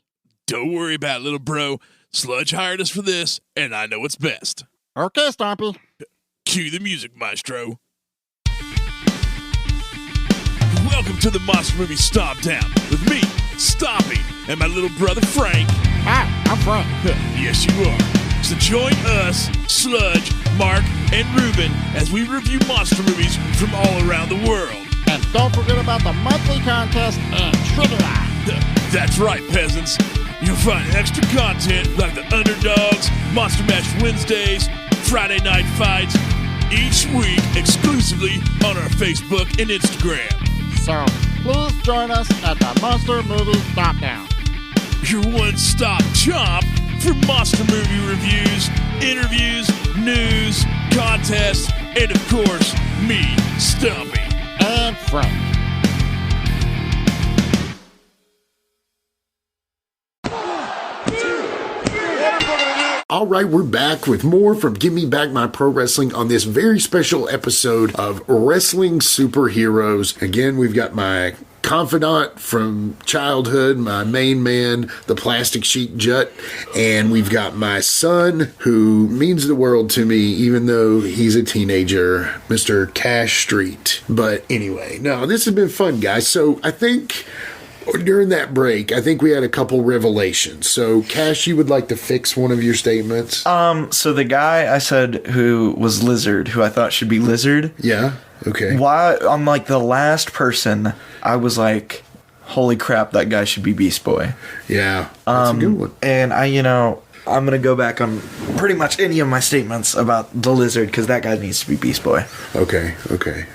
Don't worry about it, little bro. Sludge hired us for this, and I know what's best. Okay, Stompy. Cue the music, maestro. Welcome to the Monster Movie Stomp Down with me, Stompy, and my little brother Frank. Hi, I'm Frank. Yes, you are. So join us, Sludge, Mark, and Ruben as we review monster movies from all around the world. And don't forget about the monthly contest and trivia. That's right, peasants. You'll find extra content like the Underdogs, Monster Mash Wednesdays, Friday Night Fights, each week exclusively on our Facebook and Instagram. So please join us at the Monster Movie Stomp Down. Your one-stop shop for monster movie reviews, interviews, news, contests, and of course, me, Stumpy. And Frank. All right, we're back with more from Give Me Back My Pro Wrestling on this very special episode of Wrestling Superheroes. Again, we've got my confidant from childhood, my main man, the Plastic Sheik Jut, and we've got my son, who means the world to me, even though he's a teenager, Mr. Cash Street. But anyway, no, this has been fun, guys. So I think during that break, I think we had a couple revelations. So, Cash, you would like to fix one of your statements? So the guy I said who was Lizard, who I thought should be Lizard. Yeah, okay. Why, I'm like the last person, I was like, holy crap, that guy should be Beast Boy. Yeah, that's a good one. And I'm going to go back on pretty much any of my statements about the Lizard, because that guy needs to be Beast Boy. Okay,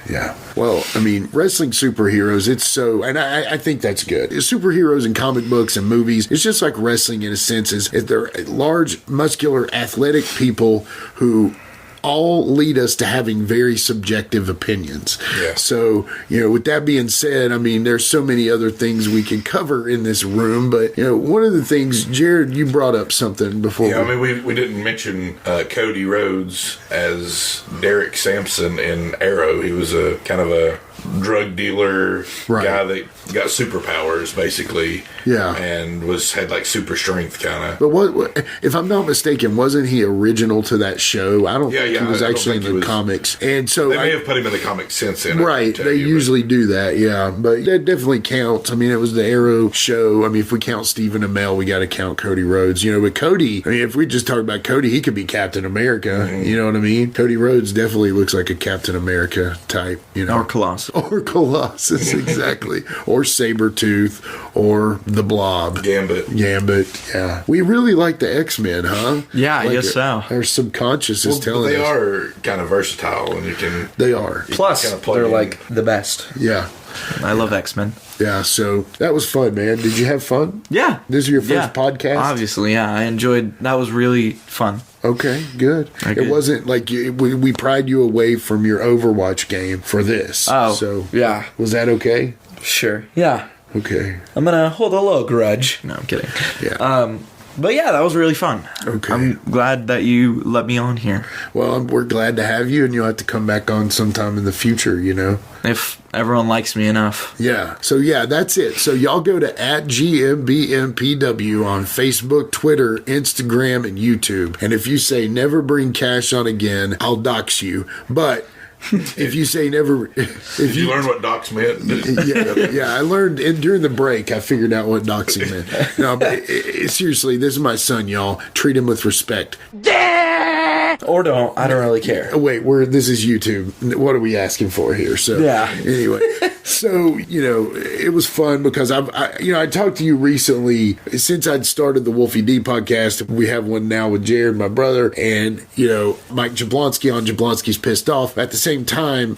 yeah. Well, I mean, wrestling superheroes, it's so, and I think that's good. Superheroes in comic books and movies, it's just like wrestling in a sense, is they're large, muscular, athletic people who all lead us to having very subjective opinions. Yeah. So, with that being said, I mean, there's so many other things we can cover in this room, but, one of the things, Jared, you brought up something before. Yeah, I mean, we didn't mention Cody Rhodes as Derek Sampson in Arrow. He was a kind of a drug dealer guy that got superpowers, basically. Yeah. And had like super strength, kind of. But what, if I'm not mistaken, wasn't he original to that show? I don't think he was actually in the comics. And so they may have put him in the comics since then. Right. They usually do that, yeah. But that definitely counts. I mean, it was the Arrow show. I mean, if we count Stephen Amell, we got to count Cody Rhodes. But Cody, I mean, if we just talk about Cody, he could be Captain America. Mm-hmm. You know what I mean? Cody Rhodes definitely looks like a Captain America type, Or Colossus. Or Colossus, exactly. Or Sabretooth, or the Blob. Gambit, yeah. We really like the X-Men, huh? Yeah, I guess so. Our subconscious is telling us. They are kind of versatile, and you can... They are. Plus, they're like the best. Yeah. I love X-Men. Yeah, so that was fun, man. Did you have fun? Yeah. This is your first podcast? Obviously, yeah. I enjoyed... That was really fun. Okay, good. It wasn't like we pried you away from your Overwatch game for this. Oh, so yeah. Was that okay? Sure. Yeah. Okay. I'm gonna hold a little grudge. No, I'm kidding. Yeah. But yeah, that was really fun. Okay. I'm glad that you let me on here. Well, we're glad to have you, and you'll have to come back on sometime in the future, If everyone likes me enough. Yeah. So, yeah, that's it. So, y'all go to @GMBMPW on Facebook, Twitter, Instagram, and YouTube. And if you say never bring cash on again, I'll dox you. But if you say never... If you learn what dox meant? Yeah, I learned during the break, I figured out what doxing meant. No, but seriously, this is my son, y'all. Treat him with respect. Or don't. I don't really care. Wait, this is YouTube. What are we asking for here? So, anyway. So, it was fun because I talked to you recently since I'd started the Wolfie D podcast. We have one now with Jared, my brother, and, Mike Jablonski on Jablonski's Pissed Off. At the same time,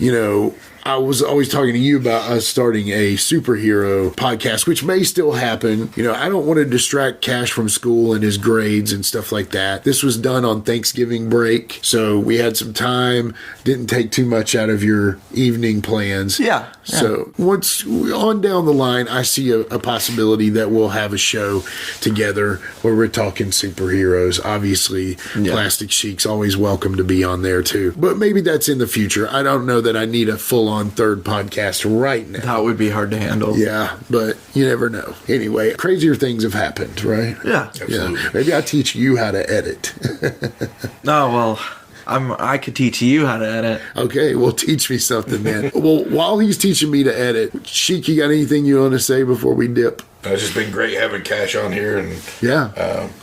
I was always talking to you about us starting a superhero podcast, which may still happen. I don't want to distract Cash from school and his grades and stuff like that. This was done on Thanksgiving break, so we had some time. Didn't take too much out of your evening plans. Yeah. So once on down the line, I see a possibility that we'll have a show together where we're talking superheroes. Obviously, Plastic Sheik's always welcome to be on there too. But maybe that's in the future. I don't know that I need a full-on third podcast right now. That would be hard to handle. Yeah, but you never know. Anyway, crazier things have happened, right? Yeah. Absolutely. Yeah. Maybe I'll teach you how to edit. Oh, well... I could teach you how to edit. Okay, well, teach me something, man. Well, while he's teaching me to edit, Sheik, you got anything you want to say before we dip? It's just been great having Cash on here, and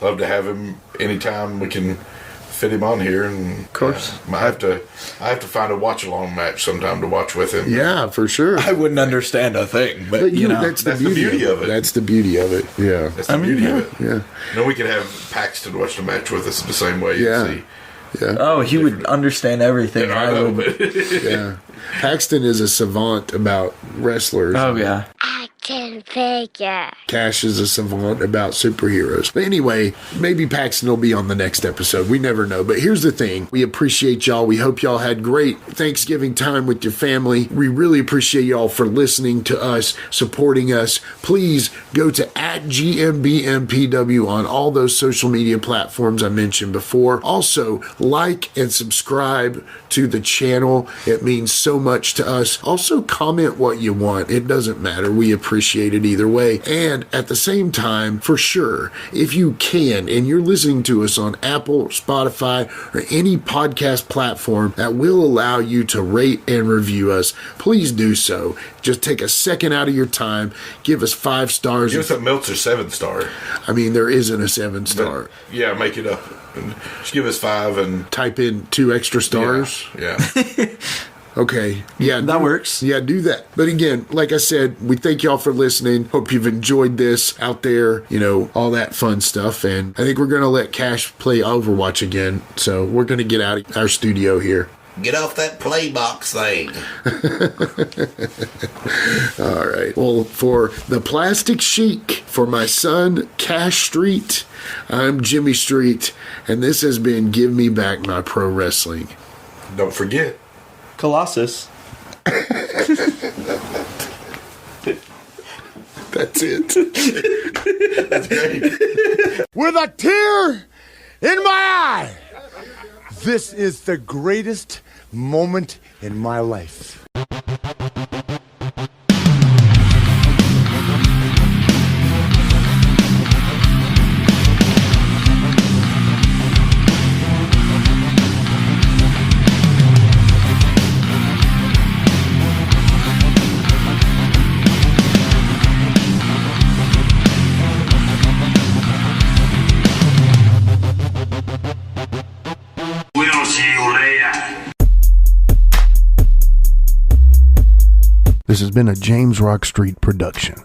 love to have him anytime we can fit him on here. And of course, I have to find a watch along match sometime to watch with him. Yeah, for sure. I wouldn't understand a thing, but that's the beauty of it. That's the beauty of it. Yeah, that's the beauty of it. Yeah. We could have Paxton watch the match with us the same way. Yeah. See. Yeah. Oh, he would understand everything. I know, but yeah. Paxton is a savant about wrestlers. Oh, yeah. Action figure. Cash is a savant about superheroes. But anyway, maybe Paxton will be on the next episode. We never know. But here's the thing. We appreciate y'all. We hope y'all had great Thanksgiving time with your family. We really appreciate y'all for listening to us, supporting us. Please go to @GMBMPW on all those social media platforms I mentioned before. Also, like and subscribe to the channel. It means so much to us. Also, comment what you want. It doesn't matter. We appreciate it either way. And at the same time, for sure, if you can, and you're listening to us on Apple, Spotify, or any podcast platform that will allow you to rate and review us, please do so. Just take a second out of your time. Give us 5 stars. Give us a Meltzer 7-star. I mean, there isn't a 7-star. But, yeah, make it up. Just give us 5 and type in 2 extra stars. Yeah. Okay. Yeah. That works. Yeah, do that. But again, like I said, we thank y'all for listening. Hope you've enjoyed this out there, all that fun stuff. And I think we're going to let Cash play Overwatch again. So we're going to get out of our studio here. Get off that play box thing. All right. Well, for the Plastic Sheik, for my son, Cash Street, I'm Jimmy Street, and this has been Give Me Back My Pro Wrestling. Don't forget. Colossus. That's it. That's great. With a tear in my eye, this is the greatest moment in my life. We'll see you later. This has been a James Rock Street production.